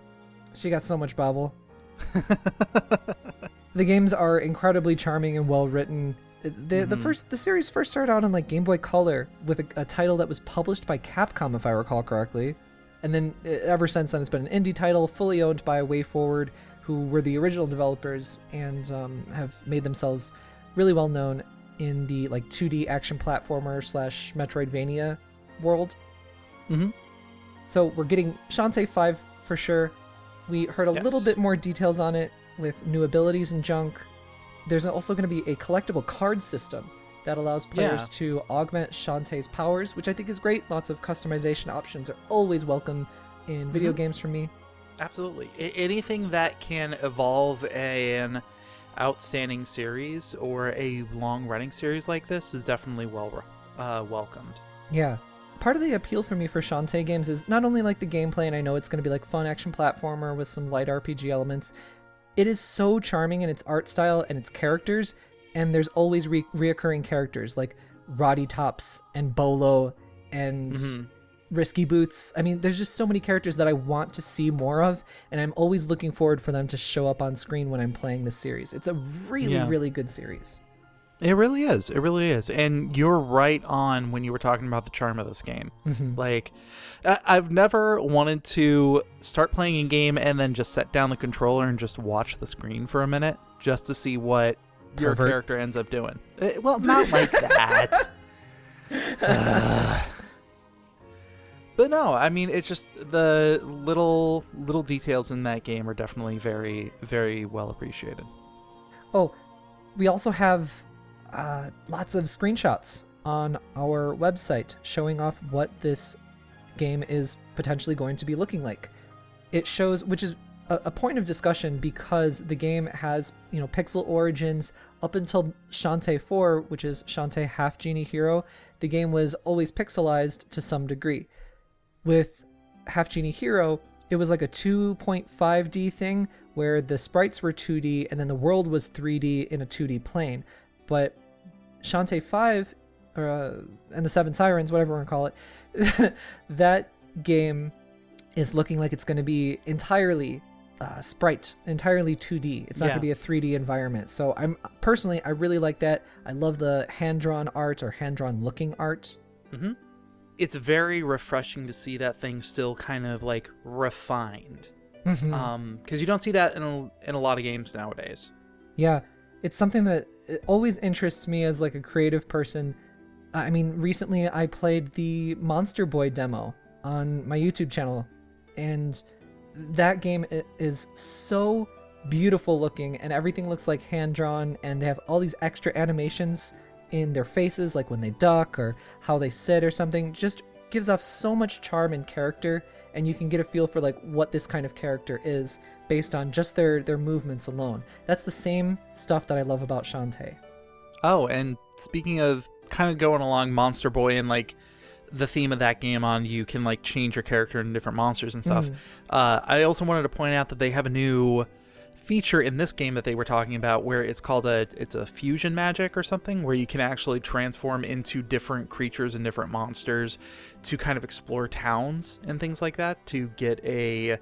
S1: She got so much bobble. The games are incredibly charming and well written. The series first started out on Game Boy Color with a title that was published by Capcom, if I recall correctly, and then ever since then it's been an indie title fully owned by WayForward, who were the original developers and have made themselves really well known in the 2D action platformer / Metroidvania world. So we're getting Shantae 5 for sure. We heard a little bit more details on it with new abilities and junk. There's also going to be a collectible card system that allows players to augment Shantae's powers, which I think is great. Lots of customization options are always welcome in video games for me.
S2: Absolutely. Anything that can evolve an outstanding series or a long-running series like this is definitely welcomed.
S1: Yeah. Part of the appeal for me for Shantae games is not only the gameplay, and I know it's going to be fun action platformer with some light RPG elements. it is so charming in its art style and its characters, and there's always reoccurring characters like Roddy Tops and Bolo and Risky Boots. I mean, there's just so many characters that I want to see more of, and I'm always looking forward for them to show up on screen when I'm playing this series. It's a really, really good series.
S2: It really is. It really is. And you're right on when you were talking about the charm of this game. Like, I've never wanted to start playing a game and then just set down the controller and just watch the screen for a minute just to see what your character ends up doing. Well, not like that. But no, I mean, it's just the little details in that game are definitely very, very well appreciated.
S1: Oh, we also have lots of screenshots on our website showing off what this game is potentially going to be looking like. It shows, which is a point of discussion because the game has, pixel origins up until Shantae 4, which is Shantae Half Genie Hero. The game was always pixelized to some degree. With Half Genie Hero, it was like a 2.5D thing where the sprites were 2D and then the world was 3D in a 2D plane. But Shantae 5 and the Seven Sirens, whatever you want to call it, that game is looking like it's going to be entirely sprite, entirely 2D. It's not going to be a 3D environment. So I really like that. I love the hand-drawn art or hand-drawn looking art.
S2: It's very refreshing to see that thing still kind of like refined. Because you don't see that in a lot of games nowadays.
S1: Yeah, it's something that it always interests me as like a creative person. I mean, recently I played the Monster Boy demo on my YouTube channel, and that game is so beautiful looking, and everything looks like hand-drawn, and they have all these extra animations in their faces, like when they duck or how they sit or something. Just gives off so much charm and character, and you can get a feel for like what this kind of character is based on just their movements alone. That's the same stuff that I love about Shantae.
S2: Oh, and speaking of kind of going along Monster Boy and like the theme of that game on you can like change your character into different monsters and stuff. I also wanted to point out that they have a new feature in this game that they were talking about where it's called it's a fusion magic or something, where you can actually transform into different creatures and different monsters to kind of explore towns and things like that to get a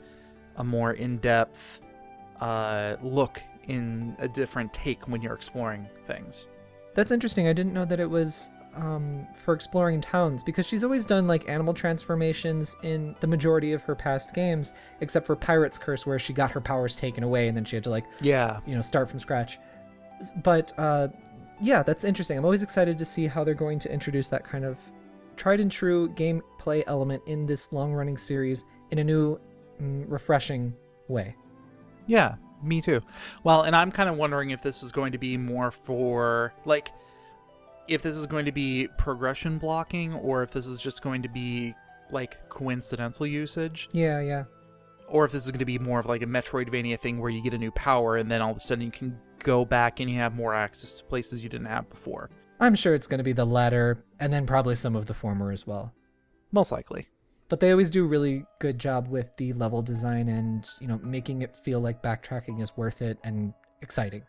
S2: more in-depth look in a different take when you're exploring things.
S1: That's interesting. I didn't know that it was for exploring towns, because she's always done like animal transformations in the majority of her past games, except for Pirate's Curse, where she got her powers taken away and then she had to start from scratch. But that's interesting. I'm always excited to see how they're going to introduce that kind of tried and true gameplay element in this long-running series in a new, refreshing way.
S2: Yeah, me too. Well, and I'm kind of wondering if this is going to be more for like, if this is going to be progression blocking, or if this is just going to be like coincidental usage.
S1: Yeah.
S2: Or if this is going to be more of like a Metroidvania thing where you get a new power and then all of a sudden you can go back and you have more access to places you didn't have before.
S1: I'm sure it's going to be the latter, and then probably some of the former as well.
S2: Most likely.
S1: But they always do a really good job with the level design and, making it feel like backtracking is worth it and exciting.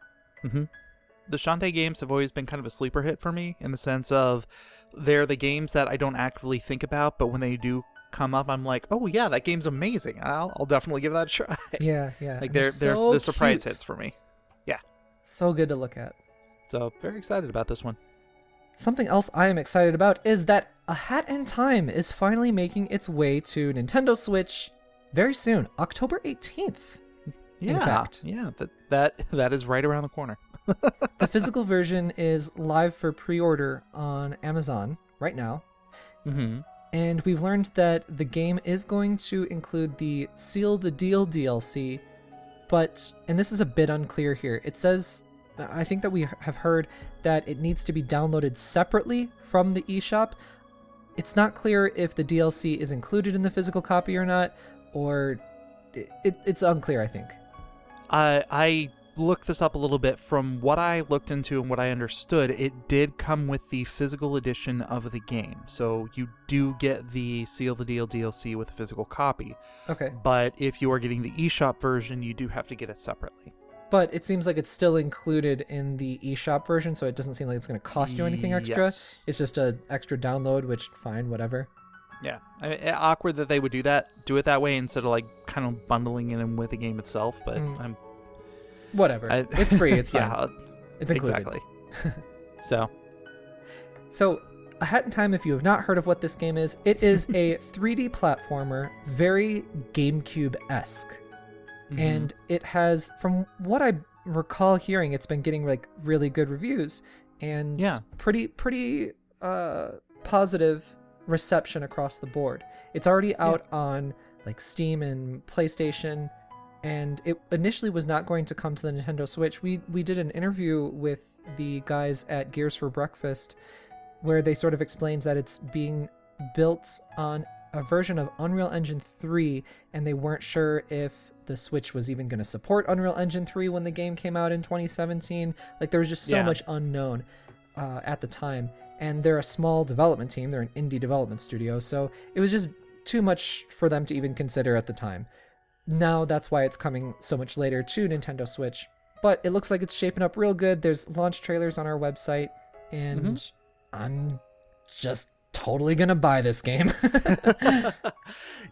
S2: The Shantae games have always been kind of a sleeper hit for me, in the sense of they're the games that I don't actively think about, but when they do come up, I'm like, oh yeah, that game's amazing. I'll definitely give that a try.
S1: Yeah.
S2: Like there's the surprise hits for me. Yeah.
S1: So good to look at.
S2: So very excited about this one.
S1: Something else I am excited about is that A Hat in Time is finally making its way to Nintendo Switch very soon, October 18th.
S2: Yeah,
S1: in fact.
S2: Yeah, that is right around the corner.
S1: The physical version is live for pre-order on Amazon right now. And we've learned that the game is going to include the Seal the Deal DLC, but, and this is a bit unclear here, it says, I think that we have heard that it needs to be downloaded separately from the eShop. It's not clear if the DLC is included in the physical copy or not, or it's unclear, I think.
S2: I looked this up a little bit. From what I looked into and what I understood, it did come with the physical edition of the game. So you do get the Seal the Deal DLC with a physical copy.
S1: Okay.
S2: But if you are getting the eShop version, you do have to get it separately.
S1: But it seems like it's still included in the eShop version, so it doesn't seem like it's going to cost you anything extra.
S2: Yes.
S1: It's just an extra download, which, fine, whatever.
S2: Yeah, awkward that they would do it that way instead of like kind of bundling it in with the game itself. But
S1: whatever. It's free. It's fine.
S2: Yeah,
S1: it's included.
S2: Exactly. So,
S1: A Hat in Time, if you have not heard of what this game is, it is a 3D platformer, very GameCube-esque. And it has, from what I recall hearing, it's been getting like really good reviews and pretty positive reception across the board. It's already out on like Steam and PlayStation, and it initially was not going to come to the Nintendo Switch. We did an interview with the guys at Gears for Breakfast where they sort of explained that it's being built on a version of Unreal Engine 3, and they weren't sure if the Switch was even going to support Unreal Engine 3 when the game came out in 2017. Like, there was just so much unknown at the time. And they're a small development team. They're an indie development studio. So it was just too much for them to even consider at the time. Now that's why it's coming so much later to Nintendo Switch. But it looks like it's shaping up real good. There's launch trailers on our website. And I'm just totally gonna buy this game.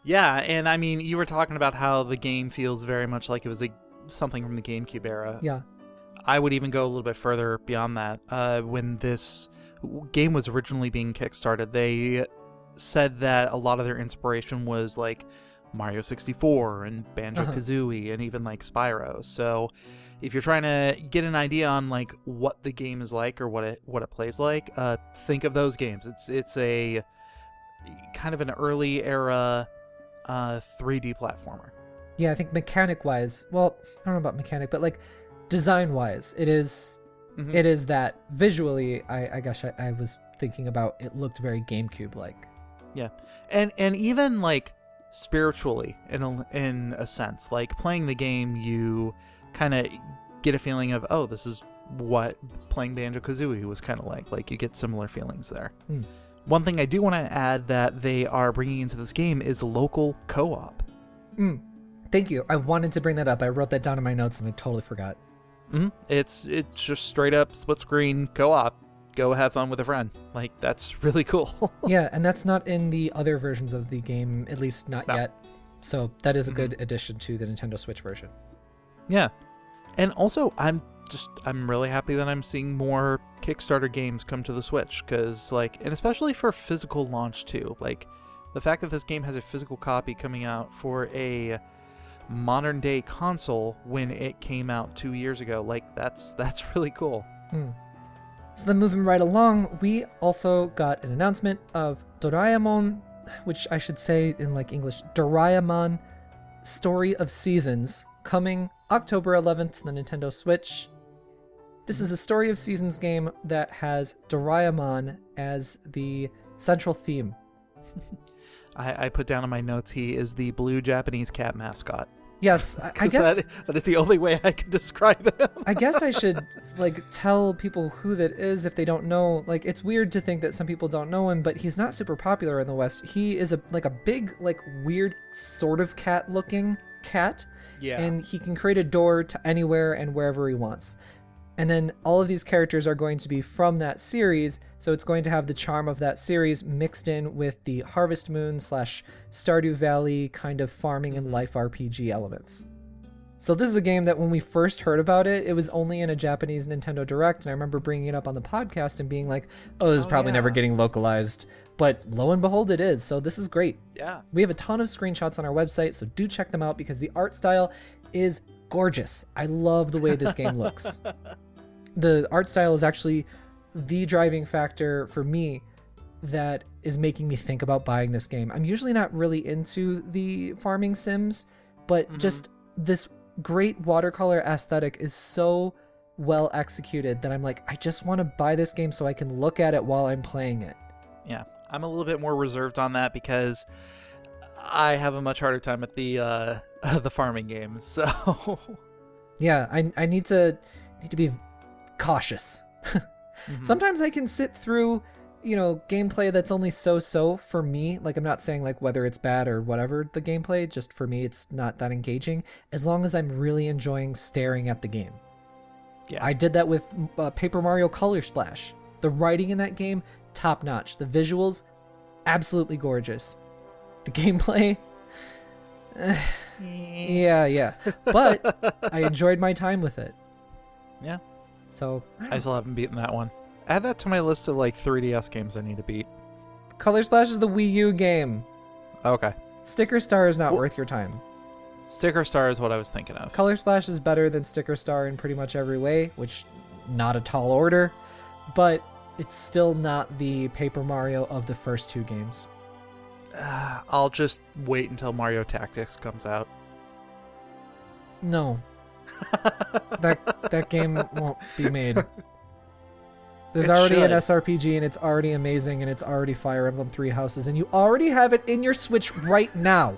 S2: Yeah, and I mean, you were talking about how the game feels very much like it was something from the GameCube era.
S1: Yeah.
S2: I would even go a little bit further beyond that. When this game was originally being kickstarted, they said that a lot of their inspiration was like Mario 64 and Banjo-Kazooie and even like Spyro. So if you're trying to get an idea on like what the game is like or what it plays like, think of those games. It's a kind of an early era 3D platformer.
S1: Yeah, I think mechanic-wise, well, I don't know about mechanic, but like design-wise, it is that. Visually, I was thinking about, it looked very GameCube-like.
S2: Yeah, and even like spiritually in a sense, like playing the game, you kind of get a feeling of, oh, this is what playing Banjo-Kazooie was kind of like you get similar feelings there. One thing I do want to add that they are bringing into this game is local co-op.
S1: Thank you. I wanted to bring that up. I wrote that down in my notes and I totally forgot.
S2: It's just straight up split screen co-op. Go have fun with a friend. Like, that's really cool.
S1: Yeah, and that's not in the other versions of the game, at least not yet. So that is a good addition to the Nintendo Switch version. Yeah.
S2: And also, I'm really happy that I'm seeing more Kickstarter games come to the Switch, because and especially for physical launch too. Like, the fact that this game has a physical copy coming out for a modern day console when it came out 2 years ago, like that's really cool.
S1: So then moving right along, we also got an announcement of Doraemon, which I should say in like English, Doraemon Story of Seasons, coming October 11th to the Nintendo Switch. This is a Story of Seasons game that has Doraemon as the central theme.
S2: I put down in my notes, he is the blue Japanese cat mascot.
S1: Yes, I guess
S2: that is the only way I can describe him.
S1: I guess I should tell people who that is if they don't know. Like, it's weird to think that some people don't know him, but he's not super popular in the West. He is a big, weird sort of cat-looking cat. Yeah. And he can create a door to anywhere and wherever he wants. And then all of these characters are going to be from that series, so it's going to have the charm of that series mixed in with the Harvest Moon / Stardew Valley kind of farming and life RPG elements. So this is a game that when we first heard about it, it was only in a Japanese Nintendo Direct, and I remember bringing it up on the podcast and being like, oh, this is probably never getting localized. But lo and behold, it is, so this is great.
S2: Yeah.
S1: We have a ton of screenshots on our website, so do check them out because the art style is gorgeous. I love the way this game looks. The art style is actually the driving factor for me that is making me think about buying this game. I'm usually not really into the farming sims, but just this great watercolor aesthetic is so well executed that I'm like, I just want to buy this game so I can look at it while I'm playing it.
S2: Yeah, I'm a little bit more reserved on that because I have a much harder time at the farming games. So
S1: yeah, I need to be cautious. Sometimes I can sit through gameplay that's only so-so for me. Like, I'm not saying like whether it's bad or whatever the gameplay, just for me it's not that engaging, as long as I'm really enjoying staring at the game.
S2: Yeah.
S1: I did that with Paper Mario Color Splash. The writing in that game, top notch. The visuals, absolutely gorgeous. The gameplay, yeah. But I enjoyed my time with it.
S2: Yeah.
S1: So
S2: I still haven't beaten that one. Add that to my list of like 3DS games I need to beat.
S1: Color Splash is the Wii U game.
S2: Okay.
S1: Sticker Star is not worth your time.
S2: Sticker Star is what I was thinking of.
S1: Color Splash is better than Sticker Star in pretty much every way, which not a tall order, but it's still not the Paper Mario of the first two games.
S2: I'll just wait until Mario Tactics comes out.
S1: No. that game won't be made. There's already an SRPG, and it's already amazing, and it's already Fire Emblem 3 Houses, and you already have it in your Switch right now.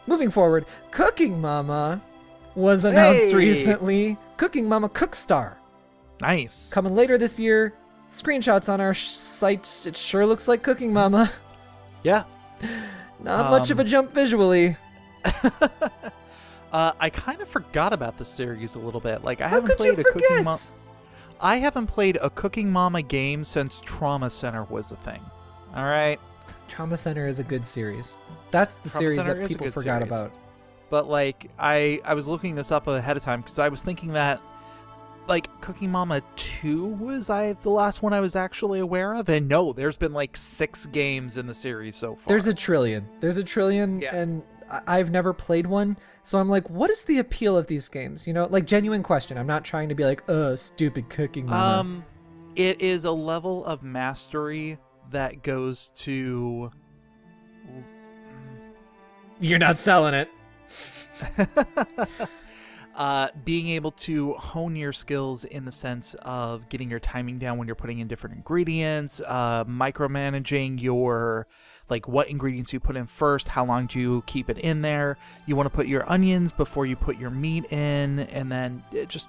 S1: Moving forward, Cooking Mama was announced recently. Cooking Mama Cookstar.
S2: Nice.
S1: Coming later this year. Screenshots on our site. It sure looks like Cooking Mama.
S2: Yeah.
S1: Not much of a jump visually.
S2: I kind of forgot about the series a little bit. Like, I
S1: How
S2: haven't
S1: could
S2: played
S1: you
S2: a Cooking
S1: forget?
S2: Mama. I haven't played a Cooking Mama game since Trauma Center was a thing. All right.
S1: Trauma Center is a good series. That's the
S2: Trauma
S1: series
S2: Center
S1: that
S2: is a
S1: people
S2: good
S1: forgot
S2: series.
S1: about.
S2: But like, I was looking this up ahead of time because I was thinking that like Cooking Mama 2 was the last one I was actually aware of, and no, there's been like 6 games in the series so far.
S1: There's a trillion,
S2: Yeah.
S1: and I've never played one, so I'm like, what is the appeal of these games? Like, genuine question. I'm not trying to be like, stupid Cooking Mama.
S2: It is a level of mastery that goes to.
S1: You're not selling it.
S2: Being able to hone your skills in the sense of getting your timing down when you're putting in different ingredients, micromanaging your, like, what ingredients you put in first, how long do you keep it in there, you want to put your onions before you put your meat in, and then it just...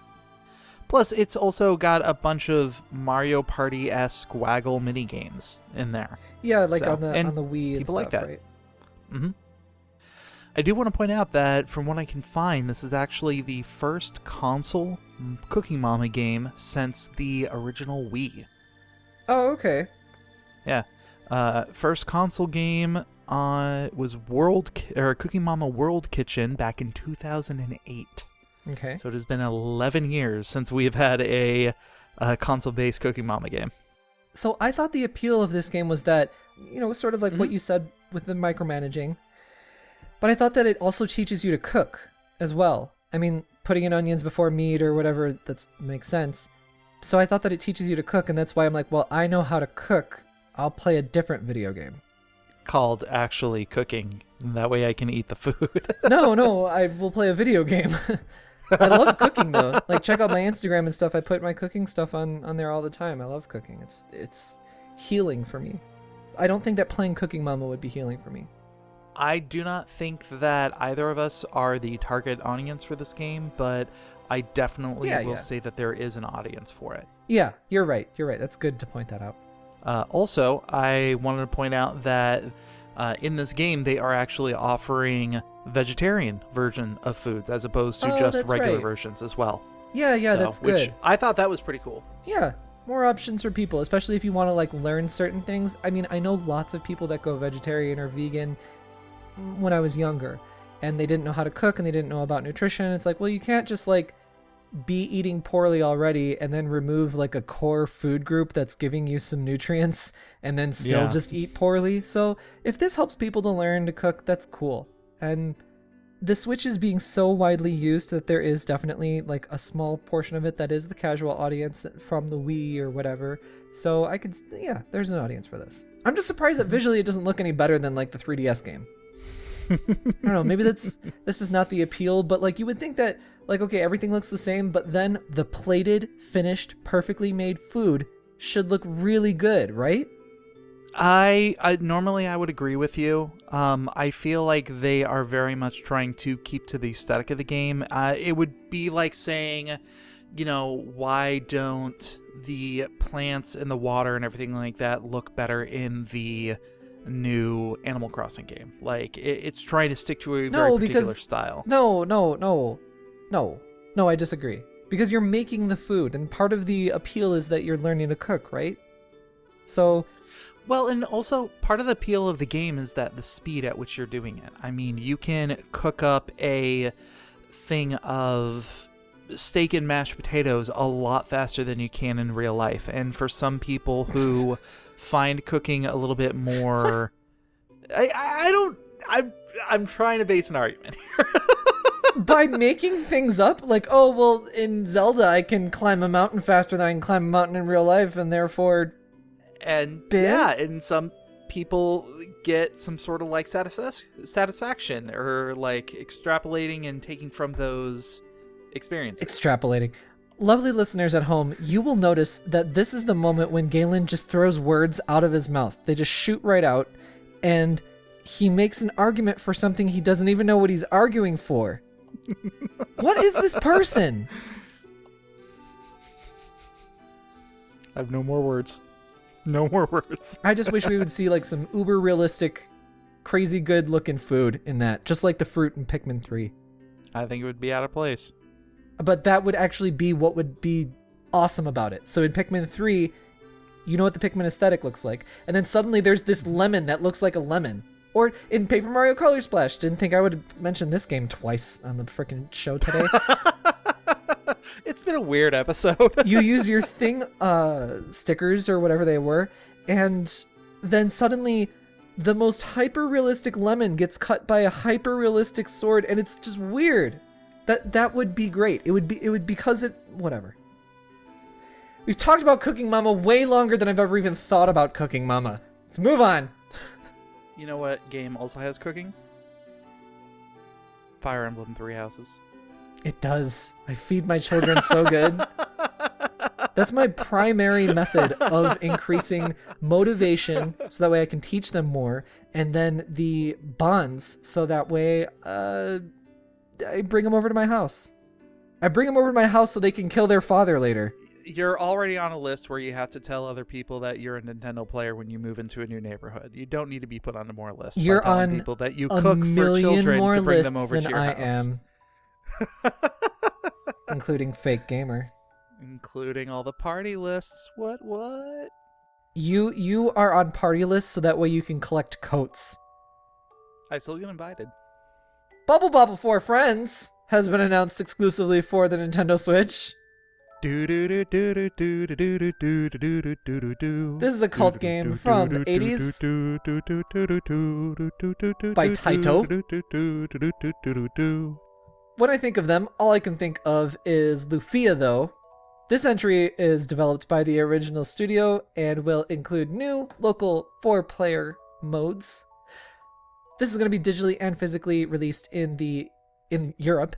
S2: Plus, it's also got a bunch of Mario Party-esque waggle mini-games in there.
S1: Yeah, like
S2: So,
S1: on the Wii and
S2: people
S1: stuff,
S2: like that.
S1: right?
S2: Mm-hmm. I do want to point out that from what I can find, this is actually the first console Cooking Mama game since the original Wii.
S1: Oh, okay.
S2: Yeah. First console game was Cooking Mama World Kitchen back in 2008.
S1: Okay.
S2: So it has been 11 years since we have had a console-based Cooking Mama game.
S1: So I thought the appeal of this game was that, sort of like what you said with the micromanaging, but I thought that it also teaches you to cook as well. I mean, putting in onions before meat or whatever, that makes sense. So I thought that it teaches you to cook, and that's why I'm like, well, I know how to cook. I'll play a different video game.
S2: Called actually cooking. That way I can eat the food.
S1: No, I will play a video game. I love cooking, though. Like, check out my Instagram and stuff. I put my cooking stuff on there all the time. I love cooking. It's healing for me. I don't think that playing Cooking Mama would be healing for me.
S2: I do not think that either of us are the target audience for this game, but I definitely will say that there is an audience for it.
S1: Yeah, you're right. That's good to point that out.
S2: Also, I wanted to point out that in this game, they are actually offering vegetarian version of foods as opposed to just regular versions as well.
S1: Yeah, that's good.
S2: Which I thought that was pretty cool.
S1: Yeah, more options for people, especially if you want to like learn certain things. I mean, I know lots of people that go vegetarian or vegan when I was younger, and they didn't know how to cook and they didn't know about nutrition. It's like, well, you can't just like be eating poorly already and then remove like a core food group that's giving you some nutrients and then still just eat poorly. So if this helps people to learn to cook, that's cool. And the Switch is being so widely used that there is definitely like a small portion of it that is the casual audience from the Wii or whatever. So I could, there's an audience for this. I'm just surprised that visually it doesn't look any better than like the 3DS game. I don't know, maybe this is not the appeal, but like you would think that like, okay, everything looks the same, but then the plated, finished, perfectly made food should look really good, right?
S2: I normally I would agree with you. I feel like they are very much trying to keep to the aesthetic of the game. It would be like saying, why don't the plants and the water and everything like that look better in the new Animal Crossing game. Like, it's trying to stick to a very particular style.
S1: No, I disagree. Because you're making the food, and part of the appeal is that you're learning to cook, right? So...
S2: Well, and also, part of the appeal of the game is that the speed at which you're doing it. I mean, you can cook up a thing of steak and mashed potatoes a lot faster than you can in real life. And for some people who find cooking a little bit more... I'm trying to base an argument here.
S1: By making things up? Like, oh, well, in Zelda, I can climb a mountain faster than I can climb a mountain in real life, and therefore...
S2: And yeah, and some people get some sort of like satisfaction or like extrapolating and taking from those experiences.
S1: Extrapolating. Lovely listeners at home, you will notice that this is the moment when Galen just throws words out of his mouth. They just shoot right out, and he makes an argument for something he doesn't even know what he's arguing for. What is this person?
S2: I have no more words. No more words.
S1: I just wish we would see like some uber realistic, crazy good looking food in that, just like the fruit in Pikmin 3.
S2: I think it would be out of place.
S1: But that would actually be what would be awesome about it. So in Pikmin 3, you know what the Pikmin aesthetic looks like. And then suddenly there's this lemon that looks like a lemon. Or in Paper Mario Color Splash. Didn't think I would mention this game twice on the freaking show today.
S2: It's been a weird episode.
S1: You use your thing, stickers or whatever they were, and then suddenly the most hyper-realistic lemon gets cut by a hyper-realistic sword, and it's just weird. That would be great. It would because it whatever. We've talked about Cooking Mama way longer than I've ever even thought about Cooking Mama. Let's move on.
S2: You know what game also has cooking? Fire Emblem 3 Houses.
S1: It does. I feed my children so good. That's my primary method of increasing motivation, so that way I can teach them more, and then the bonds, so that way I bring them over to my house. I bring them over to my house so they can kill their father later.
S2: You're already on a list where you have to tell other people that you're a Nintendo player when you move into a new neighborhood. You don't need to be put on more lists.
S1: You're on
S2: people that you
S1: a
S2: cook
S1: million
S2: for children
S1: more
S2: to bring
S1: lists
S2: them over
S1: than
S2: to your
S1: I
S2: house.
S1: am. Including Fake Gamer.
S2: Including all the party lists. What?
S1: You are on party lists so that way you can collect coats.
S2: I still get invited.
S1: Bobble 4 Friends has been announced exclusively for the Nintendo Switch. This is a cult game from the 80s by Taito. When I think of them, all I can think of is Lufia, though. This entry is developed by the original studio and will include new local 4-player modes. This is going to be digitally and physically released in Europe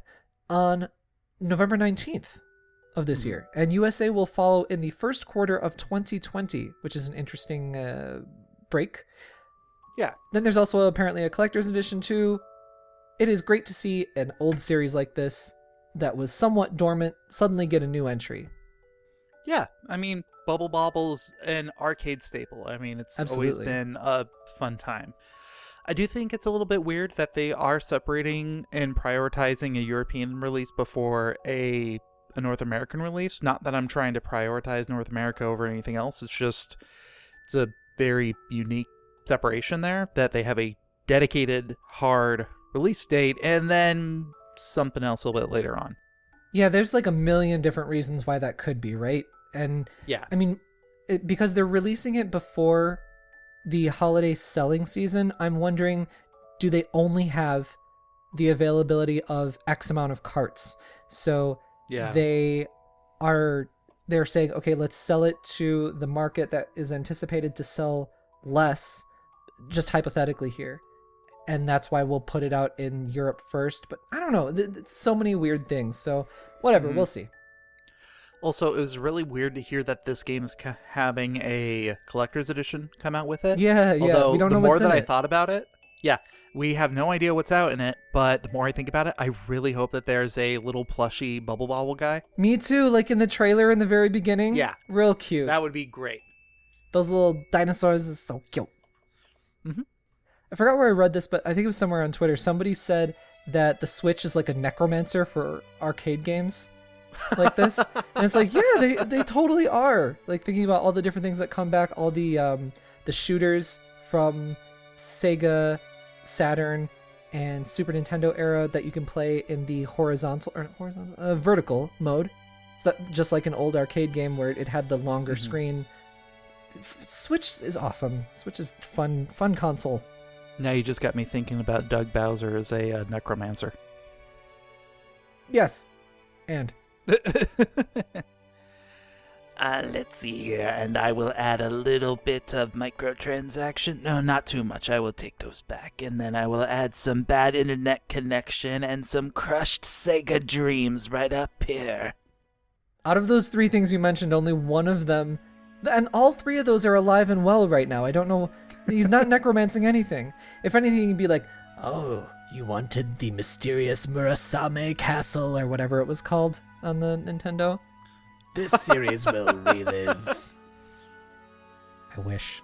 S1: on November 19th of this year, and USA will follow in the first quarter of 2020, which is an interesting break.
S2: Yeah.
S1: Then there's also apparently a collector's edition too. It is great to see an old series like this that was somewhat dormant suddenly get a new entry.
S2: Yeah, I mean, Bobble's an arcade staple. I mean, it's always been a fun time. I do think it's a little bit weird that they are separating and prioritizing a European release before a North American release. Not that I'm trying to prioritize North America over anything else. It's a very unique separation there, that they have a dedicated hard release date and then something else a little bit later on.
S1: Yeah, there's like a million different reasons why that could be, right? And
S2: yeah,
S1: I mean, because they're releasing it before the holiday selling season, I'm wondering, do they only have the availability of X amount of carts? So
S2: yeah,
S1: they're saying, okay, let's sell it to the market that is anticipated to sell less, just hypothetically here. And that's why we'll put it out in Europe first. But I don't know. It's so many weird things. So whatever, we'll see.
S2: Also, it was really weird to hear that this game is having a collector's edition come out with it.
S1: Yeah.
S2: Although,
S1: we don't know
S2: the more
S1: what's
S2: that
S1: in
S2: I
S1: it.
S2: thought about it, Yeah, we have no idea what's out in it, but the more I think about it, I really hope that there's a little plushy bubble guy.
S1: Me too, like in the trailer in the very beginning.
S2: Yeah.
S1: Real cute.
S2: That would be great.
S1: Those little dinosaurs is so cute.
S2: Mm-hmm.
S1: I forgot where I read this, but I think it was somewhere on Twitter. Somebody said that the Switch is like a necromancer for arcade games like this. And it's like, yeah, they totally are. Like thinking about all the different things that come back, all the shooters from Sega, Saturn, and Super Nintendo era that you can play in the vertical mode. So that just like an old arcade game where it had the longer screen. Switch is awesome. Switch is fun console.
S2: Now you just got me thinking about Doug Bowser as a necromancer.
S1: Yes. And
S2: let's see here, and I will add a little bit of microtransaction. No, not too much. I will take those back, and then I will add some bad internet connection and some crushed Sega dreams right up here.
S1: Out of those 3 things you mentioned, only one of them, and all 3 of those are alive and well right now. I don't know. He's not necromancing anything. If anything, he'd be like, oh, you wanted the mysterious Murasame Castle or whatever it was called on the Nintendo? This series will relive. I wish.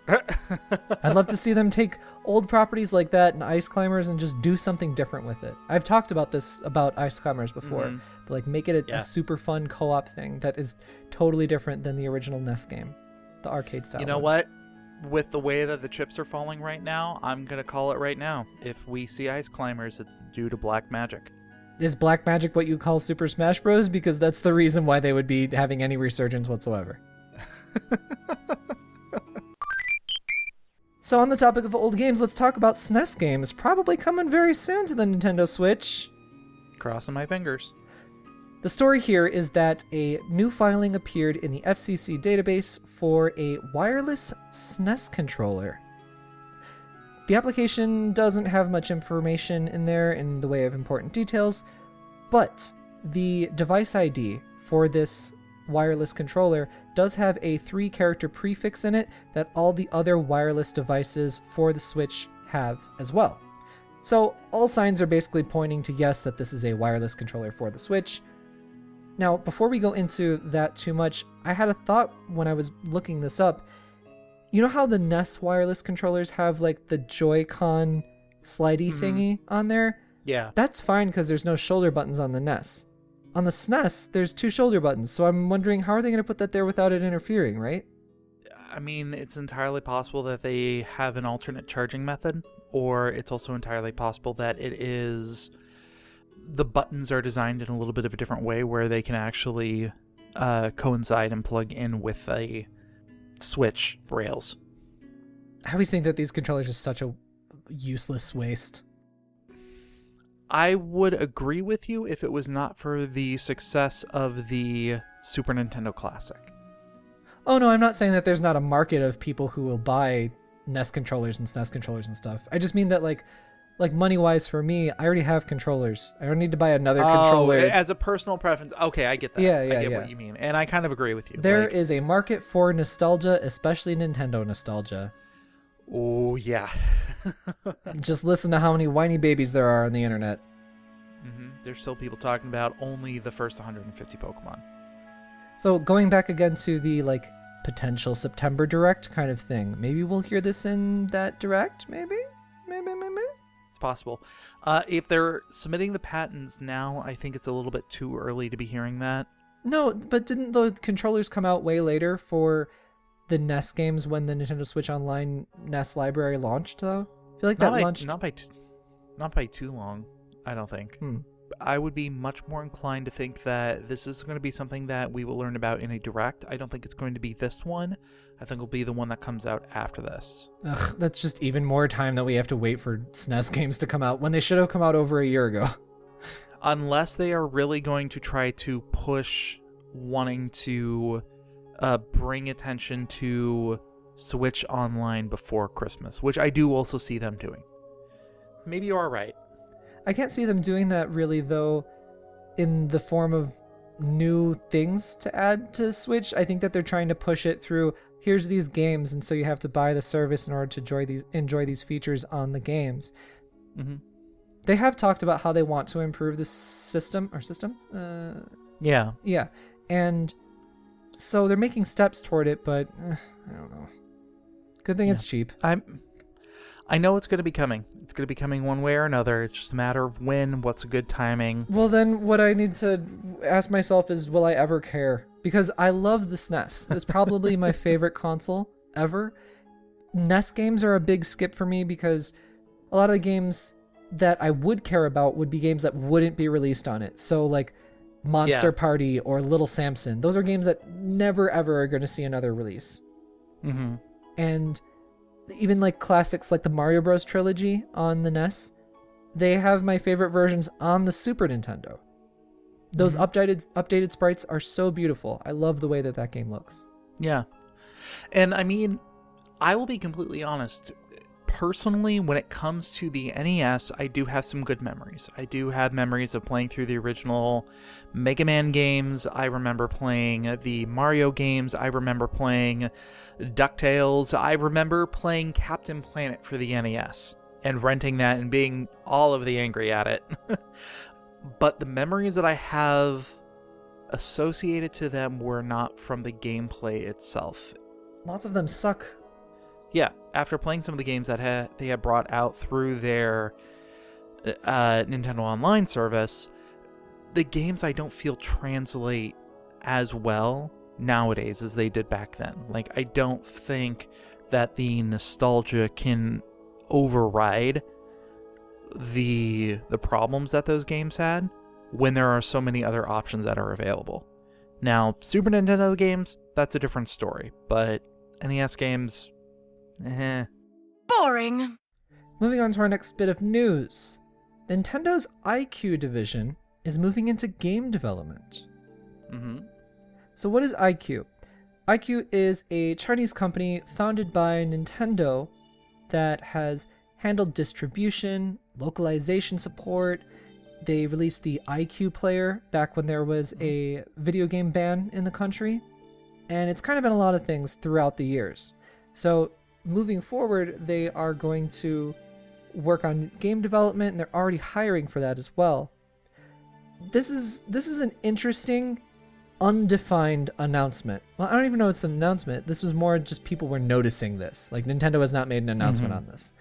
S1: I'd love to see them take old properties like that and Ice Climbers and just do something different with it. I've talked about this about Ice Climbers before, but like make it a super fun co-op thing that is totally different than the original NES game, the arcade style.
S2: You know what? With the way that the chips are falling right now, I'm going to call it right now. If we see Ice Climbers, it's due to black magic.
S1: Is black magic what you call Super Smash Bros? Because that's the reason why they would be having any resurgence whatsoever. So on the topic of old games, let's talk about SNES games, probably coming very soon to the Nintendo Switch.
S2: Crossing my fingers.
S1: The story here is that a new filing appeared in the FCC database for a wireless SNES controller. The application doesn't have much information in there in the way of important details, but the device ID for this wireless controller does have a 3-character prefix in it that all the other wireless devices for the Switch have as well. So all signs are basically pointing to yes, that this is a wireless controller for the Switch. Now, before we go into that too much, I had a thought when I was looking this up. You know how the NES wireless controllers have like the Joy-Con slidey thingy on there?
S2: Yeah.
S1: That's fine because there's no shoulder buttons on the NES. On the SNES, there's 2 shoulder buttons, so I'm wondering how are they going to put that there without it interfering, right?
S2: I mean, it's entirely possible that they have an alternate charging method, or it's also entirely possible that it is the buttons are designed in a little bit of a different way where they can actually coincide and plug in with a Switch rails.
S1: I always think that these controllers are such a useless waste.
S2: I would agree with you if it was not for the success of the Super Nintendo Classic.
S1: Oh no, I'm not saying that there's not a market of people who will buy NES controllers and SNES controllers and stuff. I just mean that like money-wise for me, I already have controllers. I don't need to buy another controller.
S2: As a personal preference. Okay, I get that. I get what you mean. And I kind of agree with you.
S1: There is a market for nostalgia, especially Nintendo nostalgia.
S2: Oh, yeah.
S1: Just listen to how many whiny babies there are on the internet.
S2: There's still people talking about only the first 150 Pokemon.
S1: So going back again to the like potential September Direct kind of thing, maybe we'll hear this in that Direct, maybe?
S2: It's possible. If they're submitting the patents now, I think it's a little bit too early to be hearing that.
S1: No, but didn't the controllers come out way later for the NES games when the Nintendo Switch Online NES library launched, though? I feel like that launched...
S2: Not by too long, I don't think. I would be much more inclined to think that this is going to be something that we will learn about in a Direct. I don't think it's going to be this one. I think it'll be the one that comes out after this.
S1: Ugh, that's just even more time that we have to wait for SNES games to come out when they should have come out over a year ago.
S2: Unless they are really going to try to push wanting to bring attention to Switch Online before Christmas, which I do also see them doing. Maybe you are right.
S1: I can't see them doing that really, though, in the form of new things to add to Switch. I think that they're trying to push it through, here's these games, and so you have to buy the service in order to enjoy these features on the games.
S2: Mm-hmm.
S1: They have talked about how they want to improve the system.
S2: Yeah.
S1: Yeah, and so they're making steps toward it, but I don't know. Good thing it's cheap.
S2: I know it's going to be coming. It's going to be coming one way or another. It's just a matter of when, what's a good timing.
S1: Well, then what I need to ask myself is, will I ever care? Because I love the SNES. It's probably my favorite console ever. NES games are a big skip for me because a lot of the games that I would care about would be games that wouldn't be released on it. So like Monster Party or Little Samson. Those are games that never ever are going to see another release.
S2: Mm-hmm.
S1: And even like classics like the Mario Bros. Trilogy on the NES, they have my favorite versions on the Super Nintendo. Those updated sprites are so beautiful. I love the way that game looks.
S2: Yeah. And I mean, I will be completely honest. Personally, when it comes to the NES, I do have some good memories. I do have memories of playing through the original Mega Man games. I remember playing the Mario games. I remember playing DuckTales. I remember playing Captain Planet for the NES and renting that and being all of the angry at it. But the memories that I have associated to them were not from the gameplay itself.
S1: Lots of them suck.
S2: Yeah, after playing some of the games that they had brought out through their Nintendo Online service, the games I don't feel translate as well nowadays as they did back then. Like, I don't think that the nostalgia can override the problems that those games had when there are so many other options that are available. Now, Super Nintendo games, that's a different story, but NES games,
S3: Boring.
S1: Moving on to our next bit of news. Nintendo's iQue division is moving into game development.
S2: Mm-hmm.
S1: So what is iQue? iQue is a Chinese company founded by Nintendo that has handled distribution, localization support. They released the iQue player back when there was a video game ban in the country. And it's kind of been a lot of things throughout the years. So moving forward, they are going to work on game development, and they're already hiring for that as well. This is an interesting, undefined announcement. Well, I don't even know it's an announcement. This was more just people were noticing this. Like, Nintendo has not made an announcement on this.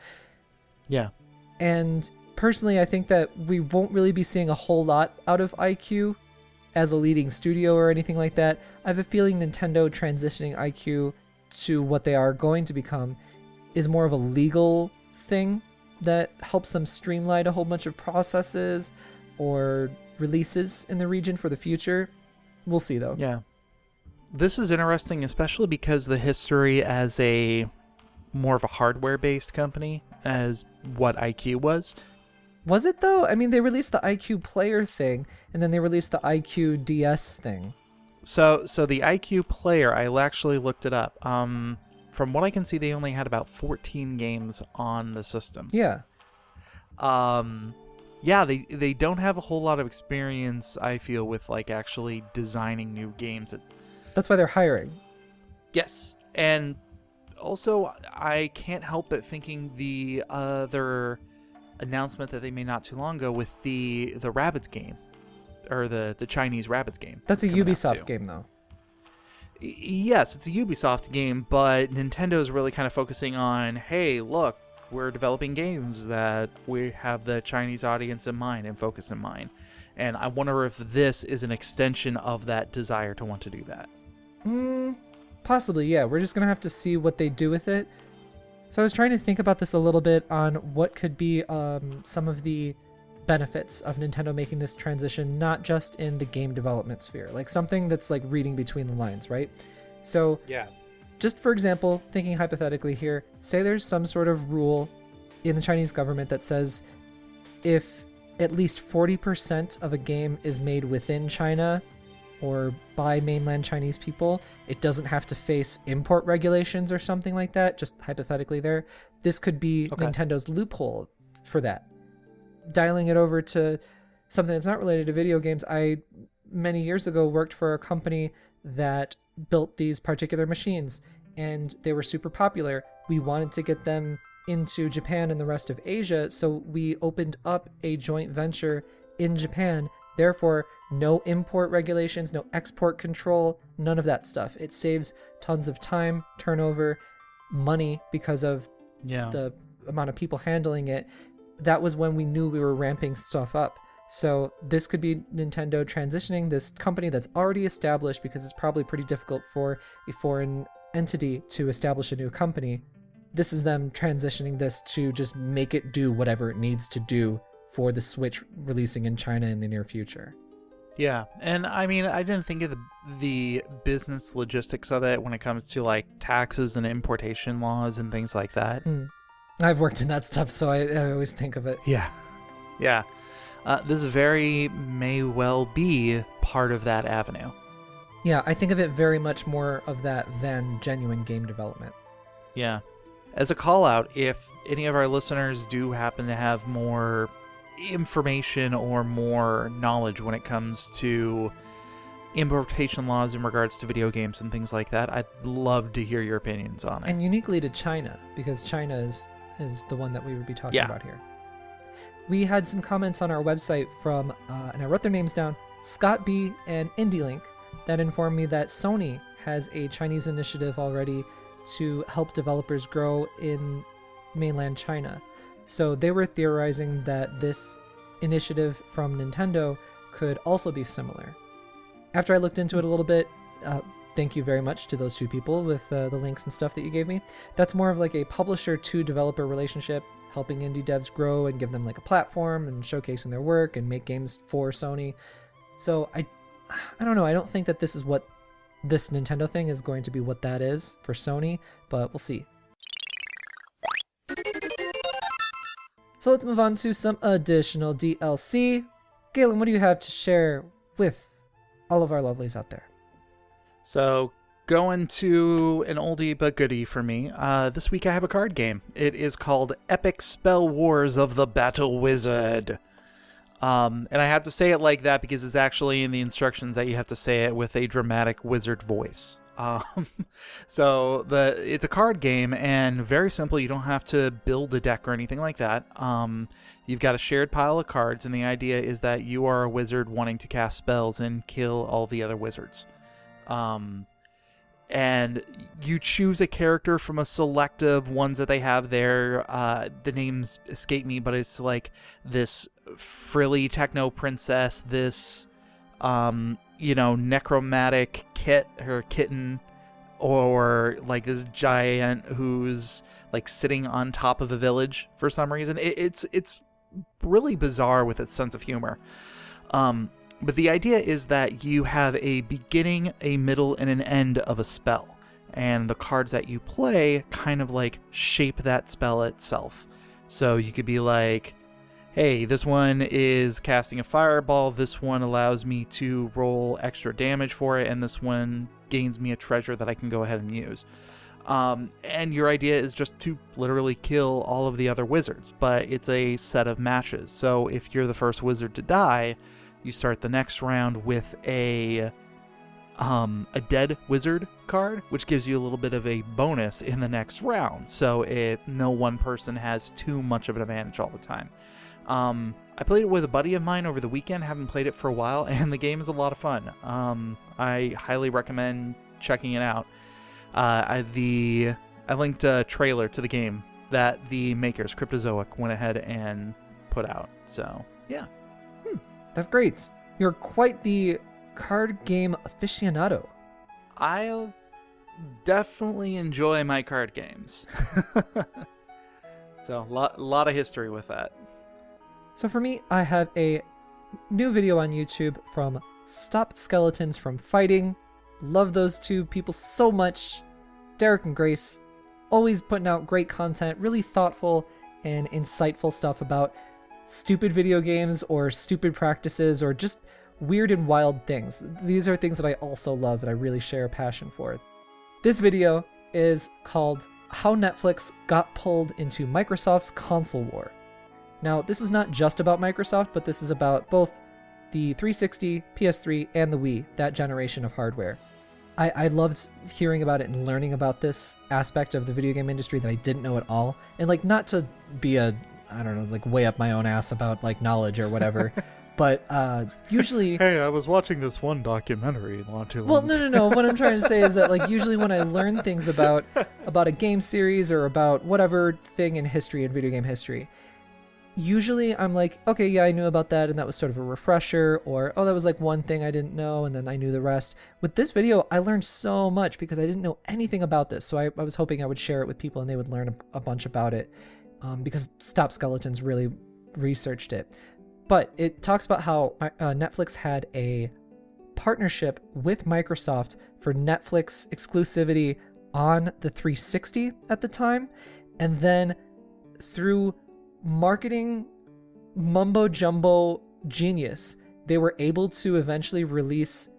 S2: Yeah.
S1: And personally, I think that we won't really be seeing a whole lot out of iQue as a leading studio or anything like that. I have a feeling Nintendo transitioning iQue to what they are going to become is more of a legal thing that helps them streamline a whole bunch of processes or releases in the region for the future. We'll see, though.
S2: Yeah. This is interesting, especially because the history as a more of a hardware-based company as what iQue was.
S1: Was it, though? I mean, they released the iQue player thing, and then they released the iQue DS thing.
S2: So the iQue player, I actually looked it up. From what I can see, they only had about 14 games on the system.
S1: Yeah.
S2: Yeah, they don't have a whole lot of experience, I feel, with like actually designing new games.
S1: That's why they're hiring.
S2: Yes. And also, I can't help but thinking the other announcement that they made not too long ago with the Rabbids game, or the Chinese Rabbids game.
S1: That's a Ubisoft game, though.
S2: Yes, it's a Ubisoft game, but Nintendo's really kind of focusing on, hey, look, we're developing games that we have the Chinese audience in mind and focus in mind. And I wonder if this is an extension of that desire to want to do that.
S1: Possibly, yeah. We're just going to have to see what they do with it. So I was trying to think about this a little bit on what could be some of the benefits of Nintendo making this transition, not just in the game development sphere, like something that's like reading between the lines, right? So
S2: yeah,
S1: just for example, thinking hypothetically here, say there's some sort of rule in the Chinese government that says if at least 40% of a game is made within China or by mainland Chinese people, it doesn't have to face import regulations or something like that, just hypothetically there. This could be Nintendo's loophole for that. Dialing it over to something that's not related to video games, I many years ago worked for a company that built these particular machines, and they were super popular. We wanted to get them into Japan and the rest of Asia, so we opened up a joint venture in Japan. Therefore, no import regulations, no export control, none of that stuff. It saves tons of time, turnover, money because of the amount of people handling it. That was when we knew we were ramping stuff up. So this could be Nintendo transitioning this company that's already established, because it's probably pretty difficult for a foreign entity to establish a new company. This is them transitioning this to just make it do whatever it needs to do for the Switch releasing in China in the near future.
S2: Yeah, and I mean, I didn't think of the business logistics of it when it comes to like taxes and importation laws and things like that.
S1: I've worked in that stuff, so I always think of it.
S2: Yeah. This very may well be part of that avenue.
S1: Yeah, I think of it very much more of that than genuine game development.
S2: Yeah. As a call out, if any of our listeners do happen to have more information or more knowledge when it comes to importation laws in regards to video games and things like that, I'd love to hear your opinions on it.
S1: And uniquely to China, because China is the one that we would be talking about here. We had some comments on our website from, and I wrote their names down, Scott B. and IndieLink, that informed me that Sony has a Chinese initiative already to help developers grow in mainland China. So they were theorizing that this initiative from Nintendo could also be similar. After I looked into it a little bit, thank you very much to those two people with the links and stuff that you gave me. That's more of like a publisher to developer relationship, helping indie devs grow and give them like a platform and showcasing their work and make games for Sony. So I don't know. I don't think that this is what this Nintendo thing is going to be what that is for Sony, but we'll see. So let's move on to some additional DLC. Galen, what do you have to share with all of our lovelies out there?
S2: So, going to an oldie but goodie for me. This week I have a card game. It is called Epic Spell Wars of the Battle Wizard. And I have to say it like that because it's actually in the instructions that you have to say it with a dramatic wizard voice. So it's a card game, and very simple. You don't have to build a deck or anything like that. You've got a shared pile of cards, and the idea is that you are a wizard wanting to cast spells and kill all the other wizards. And you choose a character from a select of ones that they have there. The names escape me, but it's like this frilly techno princess, this necromantic kitten, or like this giant who's like sitting on top of a village for some reason. It's really bizarre with its sense of humor. But the idea is that you have a beginning, a middle, and an end of a spell. And the cards that you play kind of like shape that spell itself. So you could be like, hey, this one is casting a fireball, this one allows me to roll extra damage for it, and this one gains me a treasure that I can go ahead and use. And your idea is just to literally kill all of the other wizards, but it's a set of matches. So if you're the first wizard to die, you start the next round with a dead wizard card, which gives you a little bit of a bonus in the next round. So no one person has too much of an advantage all the time. I played it with a buddy of mine over the weekend. Haven't played it for a while, and the game is a lot of fun. I highly recommend checking it out. I linked a trailer to the game that the makers, Cryptozoic, went ahead and put out. So, yeah.
S1: That's great. You're quite the card game aficionado.
S2: I'll definitely enjoy my card games. So, a lot of history with that.
S1: So for me, I have a new video on YouTube from Stop Skeletons from Fighting. Love those two people so much. Derek and Grace, always putting out great content, really thoughtful and insightful stuff about stupid video games or stupid practices or just weird and wild things. These are things that I also love and I really share a passion for. This video is called How Netflix Got Pulled into Microsoft's Console War. Now, this is not just about Microsoft, but this is about both the 360, PS3, and the Wii, that generation of hardware. I loved hearing about it and learning about this aspect of the video game industry that I didn't know at all. And like, not to be I don't know, like way up my own ass about like knowledge or whatever, but usually...
S2: Hey, I was watching this one documentary not too long
S1: Well, no. What I'm trying to say is that like usually when I learn things about a game series or about whatever thing in history and video game history, usually I'm like, okay, yeah, I knew about that, and that was sort of a refresher, or, oh, that was like one thing I didn't know, and then I knew the rest. With this video, I learned so much because I didn't know anything about this, so I was hoping I would share it with people and they would learn a bunch about it, because Stop Skeletons really researched it. But it talks about how Netflix had a partnership with Microsoft for Netflix exclusivity on the 360 at the time, and then through marketing mumbo jumbo genius, they were able to eventually release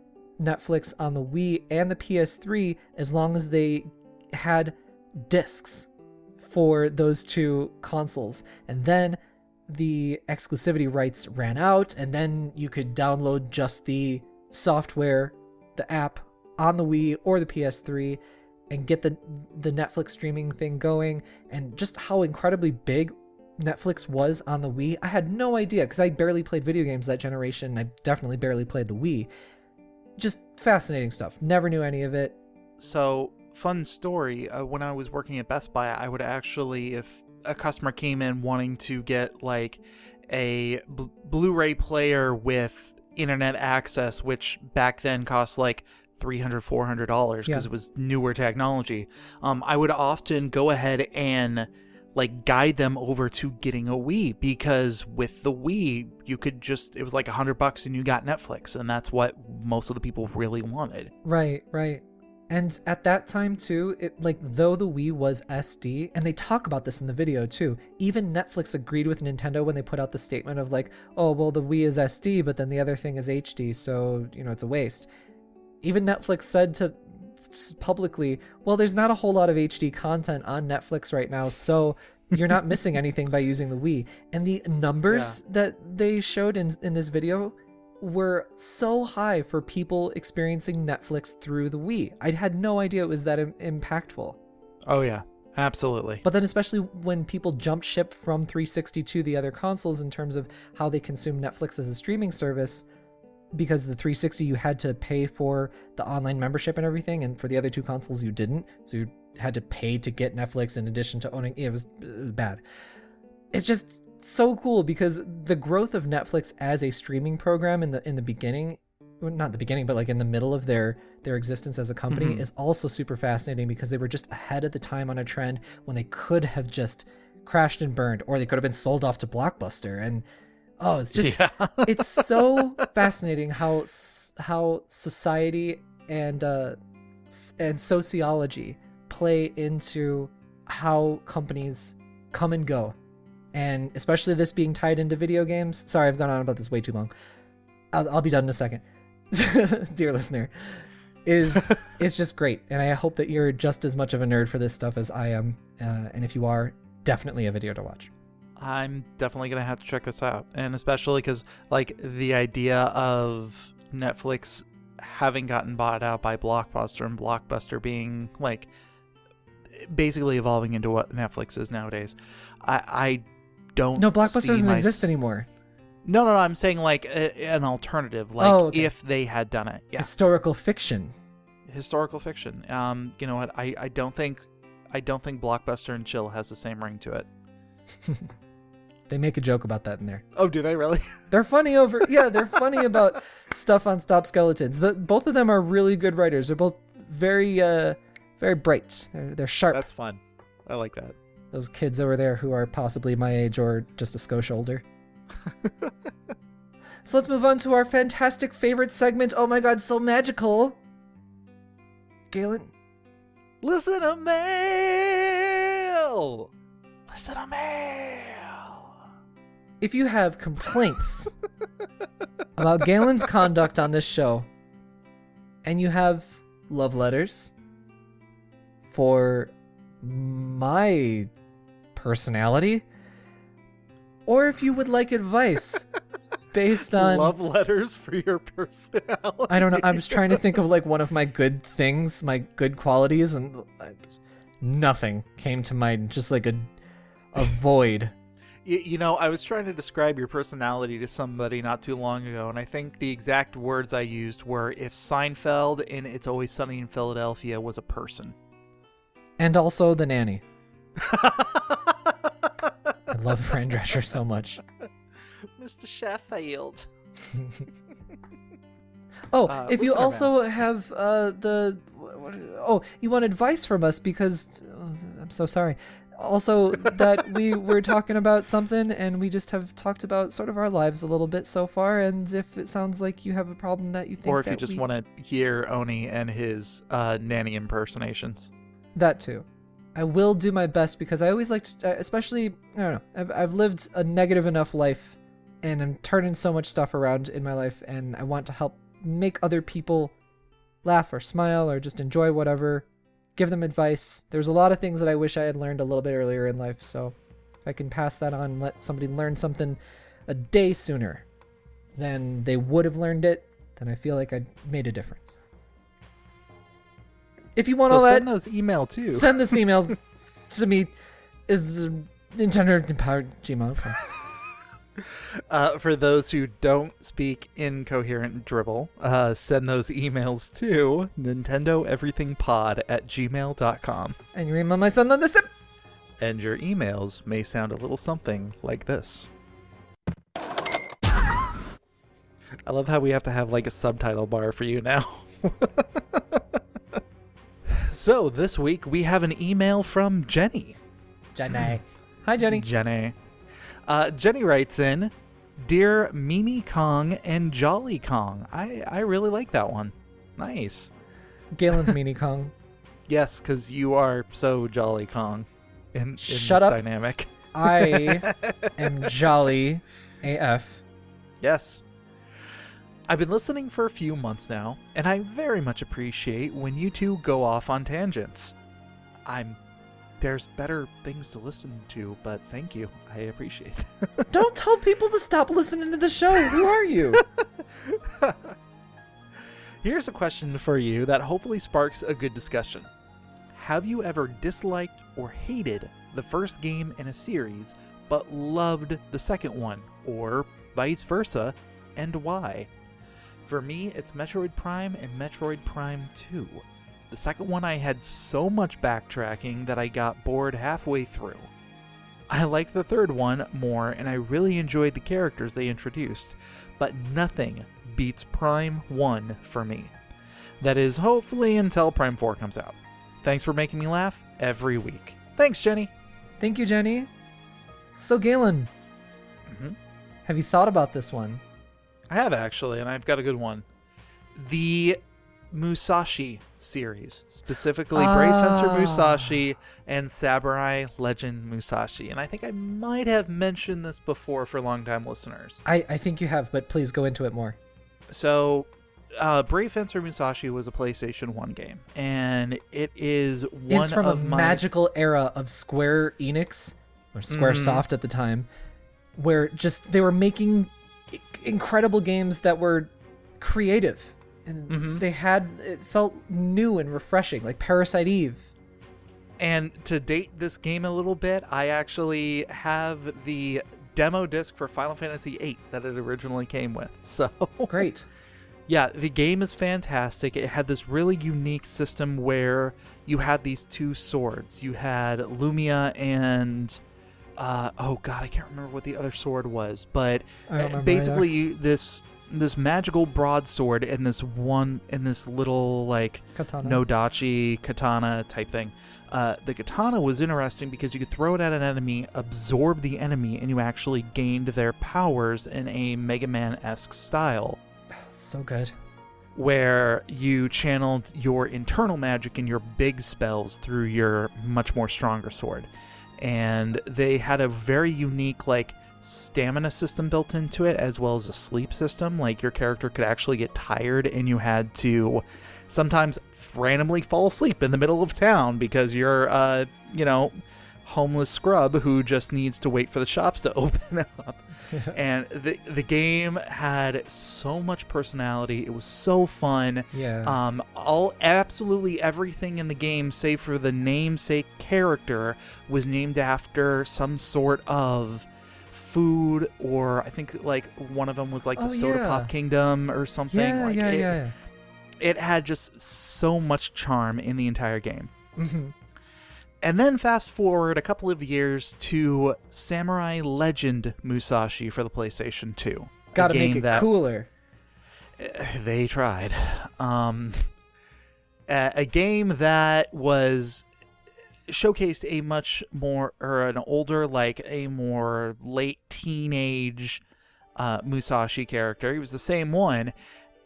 S1: Netflix on the Wii and the PS3 as long as they had discs for those two consoles. And then the exclusivity rights ran out, and then you could download just the software, the app, on the Wii or the PS3 and get the Netflix streaming thing going. And just how incredibly big Netflix was on the Wii, I had no idea, because I barely played video games that generation. I definitely barely played the Wii. Just fascinating stuff. Never knew any of it.
S2: So, fun story. When I was working at Best Buy, I would actually, if a customer came in wanting to get like a Blu-ray player with internet access, which back then cost like $300, $400 because it was newer technology, I would often go ahead and like guide them over to getting a Wii, because with the Wii you could just, it was like $100 and you got Netflix, and that's what most of the people really wanted.
S1: Right. And at that time too, it, like, though the Wii was SD, and they talk about this in the video too, even Netflix agreed with Nintendo when they put out the statement of like, oh, well, the Wii is SD, but then the other thing is HD, so, you know, it's a waste. Even Netflix said to publicly, well, there's not a whole lot of HD content on Netflix right now, so you're not missing anything by using the Wii. And the numbers that they showed in this video were so high for people experiencing Netflix through the Wii. I had no idea it was that impactful.
S2: Oh yeah, absolutely.
S1: But then especially when people jumped ship from 360 to the other consoles in terms of how they consume Netflix as a streaming service, because the 360 you had to pay for the online membership and everything, and for the other two consoles you didn't, so you had to pay to get Netflix in addition to owning it. Was bad. It's just so cool because the growth of Netflix as a streaming program in the beginning, well, not the beginning, but like in the middle of their existence as a company, is also super fascinating, because they were just ahead of the time on a trend when they could have just crashed and burned, or they could have been sold off to Blockbuster. And oh, it's just it's so fascinating how society and sociology play into how companies come and go. And especially this being tied into video games. Sorry, I've gone on about this way too long. I'll be done in a second. Dear listener, it's just great. And I hope that you're just as much of a nerd for this stuff as I am. And if you are, definitely a video to watch.
S2: I'm definitely going to have to check this out. And especially because, like, the idea of Netflix having gotten bought out by Blockbuster, and Blockbuster being, like, basically evolving into what Netflix is nowadays. I don't
S1: No, Blockbuster doesn't exist anymore.
S2: No, I'm saying, like, an alternative. Like, if they had done it. Yeah.
S1: Historical fiction.
S2: You know what? I don't think Blockbuster and Chill has the same ring to it.
S1: They make a joke about that in there.
S2: Oh, do they really?
S1: They're funny they're funny about stuff on Stop Skeletons. Both of them are really good writers. They're both very bright. They're sharp.
S2: That's fun. I like that.
S1: Those kids over there who are possibly my age or just a skosh older. So let's move on to our fantastic favorite segment. Oh my god, so magical. Galen?
S2: Listen to mail! Listen to mail!
S1: If you have complaints about Galen's conduct on this show, and you have love letters for my personality, or if you would like advice based on
S2: love letters for your personality.
S1: I don't know. I was trying to think of like one of my good things, my good qualities, and nothing came to mind. Just like a void.
S2: You know, I was trying to describe your personality to somebody not too long ago, and I think the exact words I used were if Seinfeld in It's Always Sunny in Philadelphia was a person.
S1: And also the nanny. I love Fran Drescher so much.
S2: Mr. Sheffield.
S1: If you also have you want advice from us because I'm so sorry. Also, that we were talking about something and we just have talked about sort of our lives a little bit so far. And if it sounds like you have a problem that you think,
S2: or if you just want to hear Oni and his nanny impersonations,
S1: that too. I will do my best because I always like to, especially, I don't know, I've lived a negative enough life and I'm turning so much stuff around in my life and I want to help make other people laugh or smile or just enjoy whatever, give them advice. There's a lot of things that I wish I had learned a little bit earlier in life, so if I can pass that on and let somebody learn something a day sooner than they would have learned it, then I feel like I made a difference. If you want all that,
S2: send those email too.
S1: Send this email to me. Is Nintendo empowered Gmail?
S2: For those who don't speak incoherent dribble, send those emails to nintendoeverythingpod@gmail.com.
S1: And your email might send on the sip.
S2: And your emails may sound a little something like this. I love how we have to have like a subtitle bar for you now. So this week we have an email from Jenny.
S1: Jenny. Hi, Jenny.
S2: Jenny. Jenny writes in, Dear Meanie Kong and Jolly Kong. I really like that one. Nice.
S1: Galen's Meanie Kong.
S2: Yes, because you are so Jolly Kong in
S1: Shut
S2: this
S1: up.
S2: dynamic.
S1: I am Jolly AF.
S2: Yes. I've been listening for a few months now, and I very much appreciate when you two go off on tangents. There's better things to listen to, but thank you. I appreciate it.
S1: Don't tell people to stop listening to the show. Who are you?
S2: Here's a question for you that hopefully sparks a good discussion. Have you ever disliked or hated the first game in a series, but loved the second one, or vice versa, and why? For me, it's Metroid Prime and Metroid Prime 2. The second one I had so much backtracking that I got bored halfway through. I liked the third one more and I really enjoyed the characters they introduced, but nothing beats Prime 1 for me. That is hopefully until Prime 4 comes out. Thanks for making me laugh every week. Thanks, Jenny.
S1: Thank you, Jenny. So, Galen, have you thought about this one?
S2: I have actually, and I've got a good one. The Musashi series, specifically Brave Fencer Musashi and Samurai Legend Musashi. And I think I might have mentioned this before for long-time listeners.
S1: I think you have, but please go into it more.
S2: So, Brave Fencer Musashi was a PlayStation 1 game, and it is one
S1: it's from
S2: of
S1: a
S2: my
S1: magical era of Square Enix, or Squaresoft at the time, where just they were making incredible games that were creative. And it felt new and refreshing, like Parasite Eve.
S2: And to date this game a little bit, I actually have the demo disc for Final Fantasy VIII that it originally came with. So
S1: great.
S2: Yeah, the game is fantastic. It had this really unique system where you had these two swords. You had Lumia and oh god, I can't remember what the other sword was, but basically this magical broadsword and this little like
S1: katana.
S2: Nodachi katana type thing. The katana was interesting because you could throw it at an enemy, absorb the enemy, and you actually gained their powers in a Mega Man-esque style.
S1: So good.
S2: Where you channeled your internal magic and your big spells through your much more stronger sword. And they had a very unique like stamina system built into it, as well as a sleep system. Like your character could actually get tired and you had to sometimes randomly fall asleep in the middle of town because your homeless scrub who just needs to wait for the shops to open up. And the game had so much personality. It was so fun.
S1: Yeah.
S2: Absolutely everything in the game, save for the namesake character, was named after some sort of food, or I think like one of them was like the Soda Pop Kingdom or something.
S1: Yeah.
S2: It had just so much charm in the entire game.
S1: Mm-hmm.
S2: And then fast forward a couple of years to Samurai Legend Musashi for the PlayStation 2.
S1: Gotta make it cooler.
S2: They tried. A game that was showcased a much more, or an older, like a more late teenage Musashi character. He was the same one.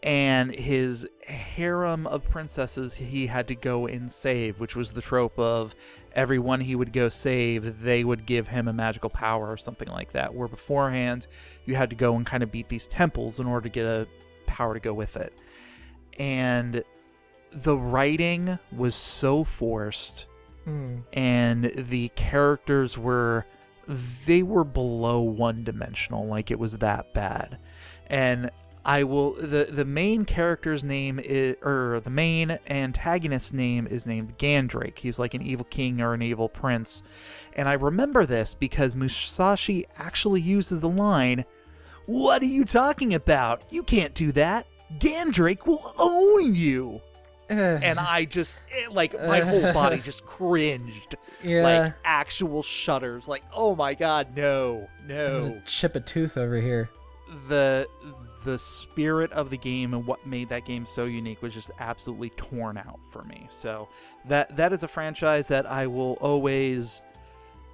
S2: And his harem of princesses he had to go and save, which was the trope of everyone he would go save, they would give him a magical power or something like that, where beforehand you had to go and kind of beat these temples in order to get a power to go with it. And the writing was so forced, and the characters were below one-dimensional, like it was that bad. And the main character's name is, or the main antagonist's name is named Gandrake. He was like an evil king or an evil prince. And I remember this because Musashi actually uses the line, "What are you talking about? You can't do that. Gandrake will own you." And I just, my whole body just cringed.
S1: Yeah.
S2: Like actual shudders. Like, oh my God, no.
S1: I'm gonna chip a tooth over here.
S2: The spirit of the game and what made that game so unique was just absolutely torn out for me. So that is a franchise that I will always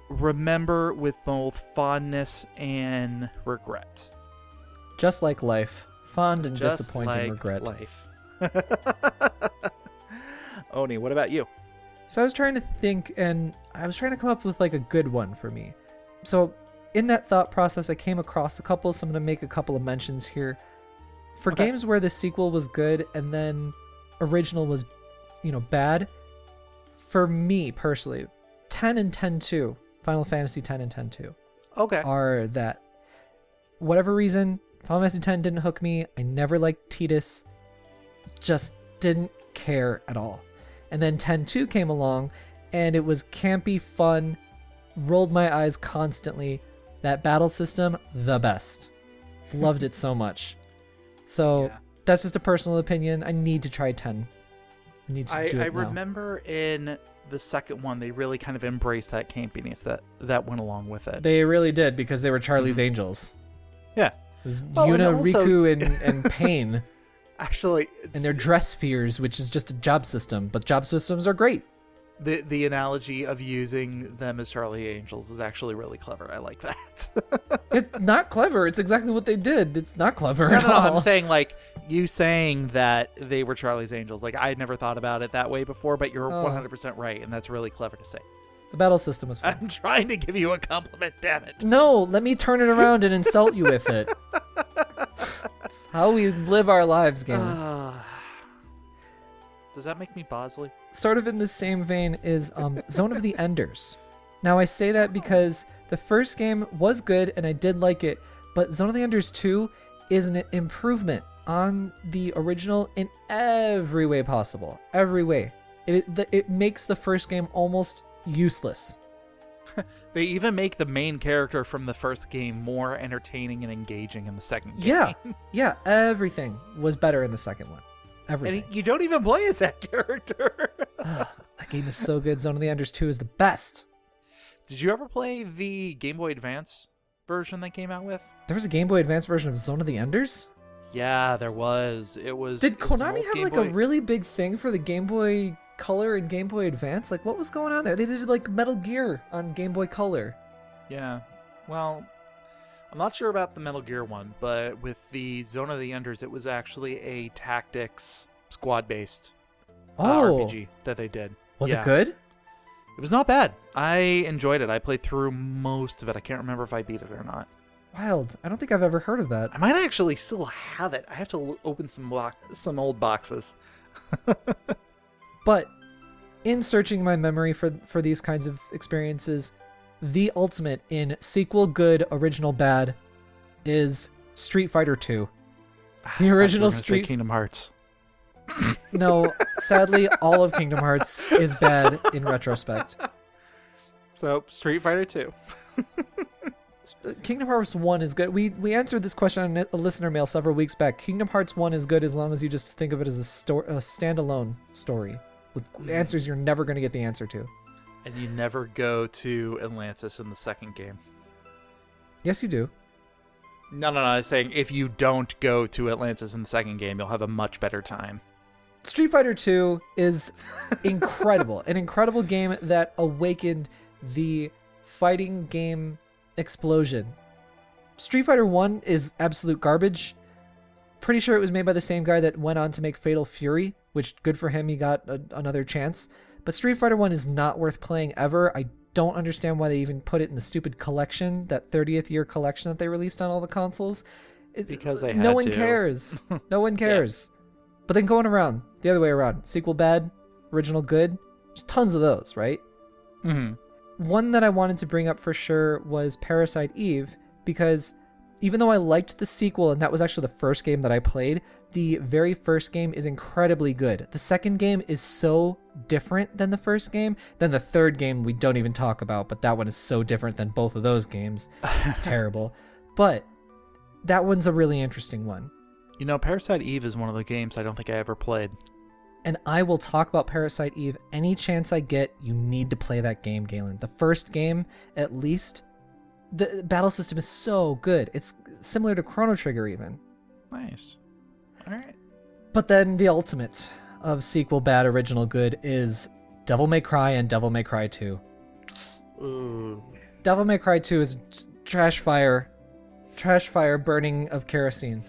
S2: remember with both fondness and regret.
S1: Just like life. Fond and
S2: Just
S1: disappointing
S2: like
S1: regret.
S2: Life. Oni, what about you?
S1: So I was trying to think, and I was trying to come up with like a good one for me. So in that thought process, I came across a couple, so I'm going to make a couple of mentions here. For games where the sequel was good and then original was, bad, for me personally, 10 and 10-2, Final Fantasy 10 and 10-2, are that. Whatever reason, Final Fantasy 10 didn't hook me. I never liked Tidus. Just didn't care at all. And then 10-2 came along, and it was campy, fun, rolled my eyes constantly. That battle system, the best. Loved it so much. So that's just a personal opinion. I need to try 10. I need to do it now.
S2: Remember in the second one, they really kind of embraced that campiness that went along with it.
S1: They really did, because they were Charlie's Angels.
S2: Yeah.
S1: It was Yuna, Riku, and Pain.
S2: Actually,
S1: and their dress spheres, which is just a job system, but job systems are great.
S2: The analogy of using them as Charlie Angels is actually really clever. I like that.
S1: It's not clever. It's exactly what they did. It's not clever at all.
S2: I'm saying, like, you saying that they were Charlie's Angels. Like, I had never thought about it that way before, but you're 100% right, and that's really clever to say.
S1: The battle system was fun.
S2: I'm trying to give you a compliment, damn it.
S1: No, let me turn it around and insult you with it. That's how we live our lives, game.
S2: Does that make me Bosley?
S1: Sort of in the same vein is Zone of the Enders. Now, I say that because the first game was good and I did like it, but Zone of the Enders 2 is an improvement on the original in every way possible. Every way. It makes the first game almost useless.
S2: They even make the main character from the first game more entertaining and engaging in the second game.
S1: Yeah, everything was better in the second one. Everything.
S2: And you don't even play as that character.
S1: That game is so good. Zone of the Enders 2 is the best.
S2: Did you ever play the Game Boy Advance version they came out with?
S1: There was a Game Boy Advance version of Zone of the Enders?
S2: Yeah, there was. Did
S1: Konami have like a really big thing for the Game Boy Color and Game Boy Advance? Like, what was going on there? They did like Metal Gear on Game Boy Color.
S2: Yeah. Well, I'm not sure about the Metal Gear one, but with the Zone of the Enders, it was actually a tactics squad-based RPG that they did.
S1: Was it good?
S2: It was not bad. I enjoyed it. I played through most of it. I can't remember if I beat it or not.
S1: Wild. I don't think I've ever heard of that.
S2: I might actually still have it. I have to open some old boxes.
S1: But in searching my memory for these kinds of experiences, the ultimate in sequel good, original bad is Street Fighter 2. The original
S2: Kingdom Hearts.
S1: No, sadly, all of Kingdom Hearts is bad in retrospect.
S2: So, Street Fighter 2.
S1: Kingdom Hearts 1 is good. We answered this question on a listener mail several weeks back. Kingdom Hearts 1 is good as long as you just think of it as a standalone story with answers you're never going to get the answer to.
S2: And you never go to Atlantis in the second game.
S1: Yes, you do.
S2: No. I was saying if you don't go to Atlantis in the second game, you'll have a much better time.
S1: Street Fighter 2 is incredible. An incredible game that awakened the fighting game explosion. Street Fighter 1 is absolute garbage. Pretty sure it was made by the same guy that went on to make Fatal Fury, which good for him, he got another chance. But Street Fighter 1 is not worth playing ever. I don't understand why they even put it in the stupid collection, that 30th year collection that they released on all the consoles. It's
S2: because they had
S1: no one
S2: to.
S1: cares. No one cares. Yeah. But then going around, the other way around, sequel bad, original good, there's tons of those, right?
S2: Mm-hmm.
S1: One that I wanted to bring up for sure was Parasite Eve, because even though I liked the sequel, and that was actually the first game that I played, the very first game is incredibly good. The second game is so different than the first game. Then the third game we don't even talk about, but that one is so different than both of those games. It's terrible. But that one's a really interesting one.
S2: You know, Parasite Eve is one of the games I don't think I ever played.
S1: And I will talk about Parasite Eve any chance I get. You need to play that game, Galen. The first game, at least, the battle system is so good. It's similar to Chrono Trigger even.
S2: Nice. All right.
S1: But then the ultimate of sequel bad, original good is Devil May Cry and Devil May Cry 2.
S2: Ooh.
S1: Devil May Cry 2 is trash fire burning of kerosene.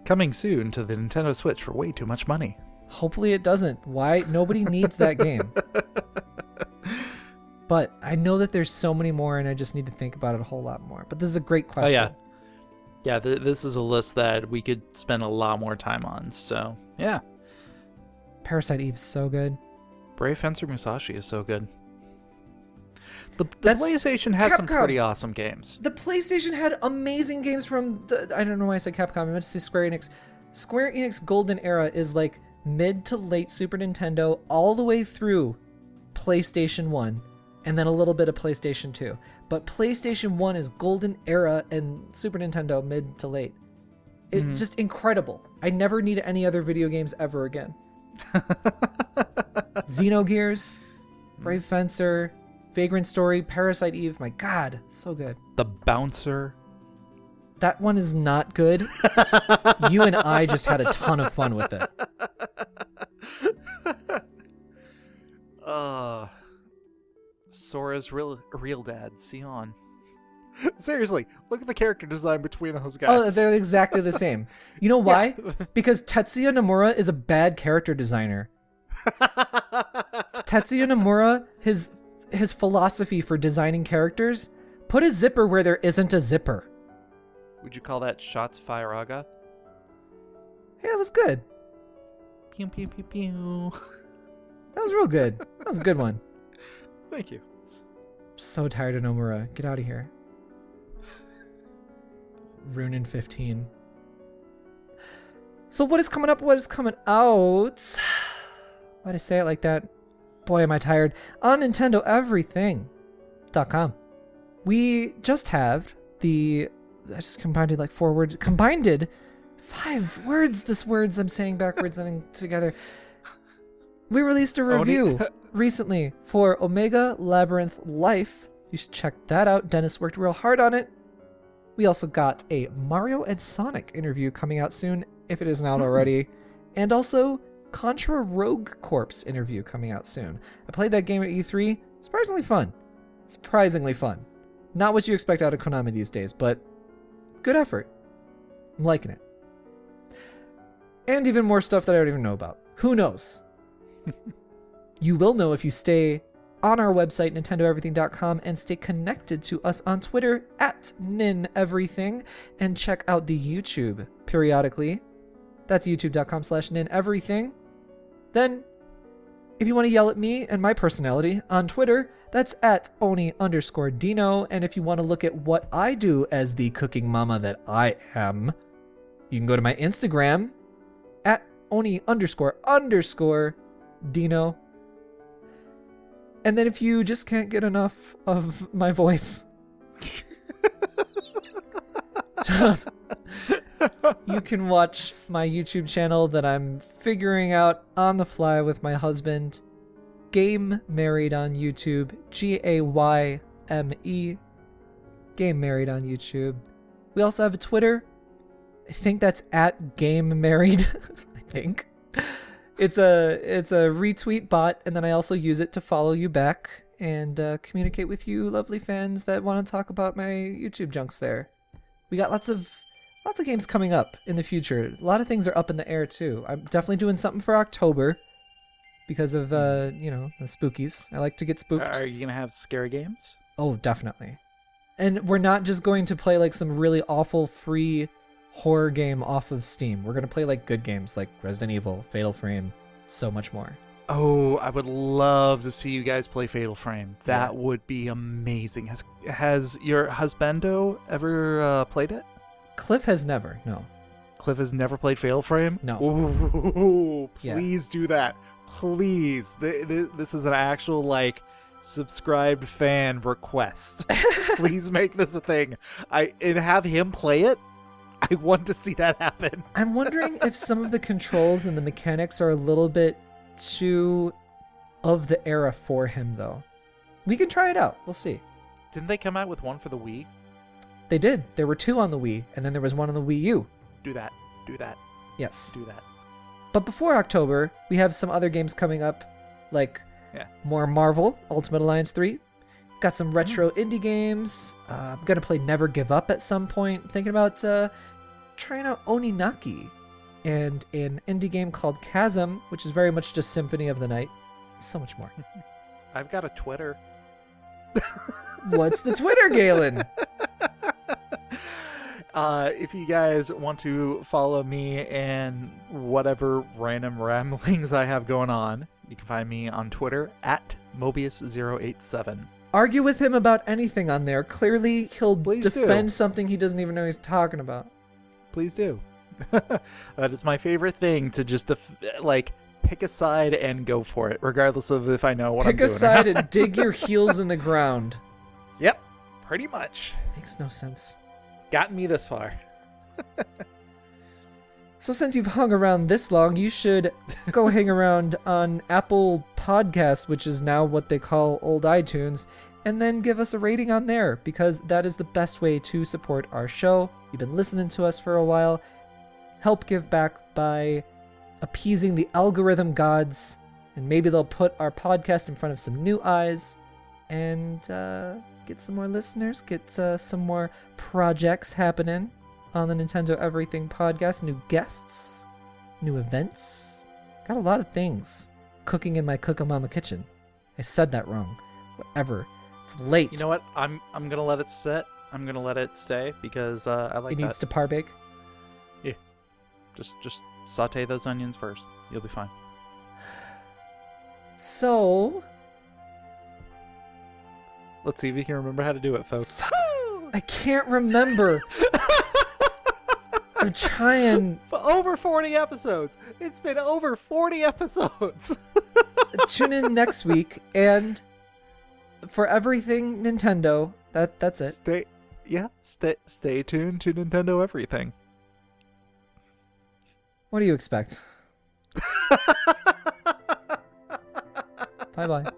S2: Coming soon to the Nintendo Switch for way too much money.
S1: Hopefully it doesn't. Why? Nobody needs that game. But I know that there's so many more, and I just need to think about it a whole lot more. But this is a great question.
S2: Oh, yeah. Yeah, this is a list that we could spend a lot more time on, so, yeah.
S1: Parasite Eve is so good.
S2: Brave Fencer Musashi is so good. The PlayStation had some pretty awesome games.
S1: The PlayStation had amazing games from I don't know why I said Capcom. I meant to say Square Enix. Square Enix Golden Era is like mid to late Super Nintendo all the way through PlayStation 1 and then a little bit of PlayStation 2. But PlayStation 1 is Golden Era and Super Nintendo mid to late. It's just incredible. I never need any other video games ever again. Xenogears, Brave Fencer, Vagrant Story, Parasite Eve, my god, so good.
S2: The Bouncer.
S1: That one is not good. You and I just had a ton of fun with it.
S2: Sora's real dad, Sion. Seriously, look at the character design between those guys.
S1: Oh, they're exactly the same. You know why? Yeah. Because Tetsuya Nomura is a bad character designer. Tetsuya Nomura, his philosophy for designing characters, put a zipper where there isn't a zipper.
S2: Would you call that Shots Firaga?
S1: Yeah, it was good.
S2: Pew, pew, pew, pew.
S1: That was real good. That was a good one.
S2: Thank you.
S1: I'm so tired of Nomura. Get out of here. Runin 15. So what is coming up? What is coming out? Why'd I say it like that? Boy, am I tired. On NintendoEverything.com. We just have I just combined like 4 words. Combined 5 words. Words I'm saying backwards and together. We released a review recently for Omega Labyrinth Life. You should check that out. Dennis worked real hard on it. We also got a Mario and Sonic interview coming out soon, if it isn't out already. And also Contra Rogue Corps interview coming out soon. I played that game at E3. Surprisingly fun. Not what you expect out of Konami these days, but good effort. I'm liking it. And even more stuff that I don't even know about. Who knows? You will know if you stay on our website, nintendoeverything.com, and stay connected to us on Twitter @nineverything, and check out the YouTube periodically. That's youtube.com/nineverything. Then If you want to yell at me and my personality on Twitter, that's at Oni_Dino. And if you want to look at what I do as the cooking mama that I am, you can go to my Instagram at Oni__Dino. And then if you just can't get enough of my voice, you can watch my YouTube channel that I'm figuring out on the fly with my husband, Game Married on YouTube, GAYME, Game Married on YouTube. We also have a Twitter. I think that's at Game Married. I think it's a retweet bot, and then I also use it to follow you back and communicate with you lovely fans that want to talk about my YouTube junks there. We got lots of games coming up in the future. A lot of things are up in the air too. I'm definitely doing something for October because of the spookies. I like to get spooked.
S2: Are you gonna have scary games?
S1: Oh, definitely. And we're not just going to play like some really awful free horror game off of Steam. We're gonna play like good games like Resident Evil, Fatal Frame, so much more.
S2: Oh, I would love to see you guys play Fatal Frame. That would be amazing. Has your husbando ever played it?
S1: Cliff has never, no.
S2: Cliff has never played Fatal Frame?
S1: No.
S2: Ooh, please do that. Please. This is an actual, like, subscribed fan request. Please make this a thing. And have him play it? I want to see that happen.
S1: I'm wondering if some of the controls and the mechanics are a little bit too of the era for him, though. We can try it out. We'll see.
S2: Didn't they come out with one for the Wii?
S1: They did. There were 2 on the Wii, and then there was one on the Wii U.
S2: Do that.
S1: Yes.
S2: Do that.
S1: But before October, we have some other games coming up, like more Marvel, Ultimate Alliance 3. Got some retro indie games. I'm going to play Never Give Up at some point. Thinking about trying out Oninaki and an indie game called Chasm, which is very much just Symphony of the Night. So much more.
S2: I've got a Twitter.
S1: What's the Twitter, Galen?
S2: If you guys want to follow me and whatever random ramblings I have going on, you can find me on Twitter at Mobius087.
S1: Argue with him about anything on there. Clearly, he'll
S2: Please
S1: defend
S2: do.
S1: something he doesn't even know he's talking about.
S2: Please do. That is my favorite thing, to just pick a side and go for it, regardless of if I know what I'm doing.
S1: Pick a side and dig your heels in the ground.
S2: Yep, pretty much.
S1: Makes no sense.
S2: It's gotten me this far.
S1: So since you've hung around this long, you should go hang around on Apple Podcasts, which is now what they call old iTunes, and then give us a rating on there, because that is the best way to support our show. You've been listening to us for a while. Help give back by appeasing the algorithm gods, and maybe they'll put our podcast in front of some new eyes and get some more listeners, get some more projects happening on the Nintendo Everything podcast, new guests, new events. Got a lot of things cooking in my Cookamama kitchen. I said that wrong. Whatever. It's late.
S2: You know what? I'm gonna let it sit. I'm gonna let it stay because I like
S1: it needs to par bake.
S2: Yeah. Just saute those onions first. You'll be fine.
S1: So,
S2: let's see if you can remember how to do it, folks.
S1: I can't remember. I'm trying.
S2: For over 40 episodes. It's been over 40 episodes.
S1: Tune in next week, and for everything Nintendo, that's it.
S2: Stay tuned to Nintendo Everything.
S1: What do you expect? Bye-bye.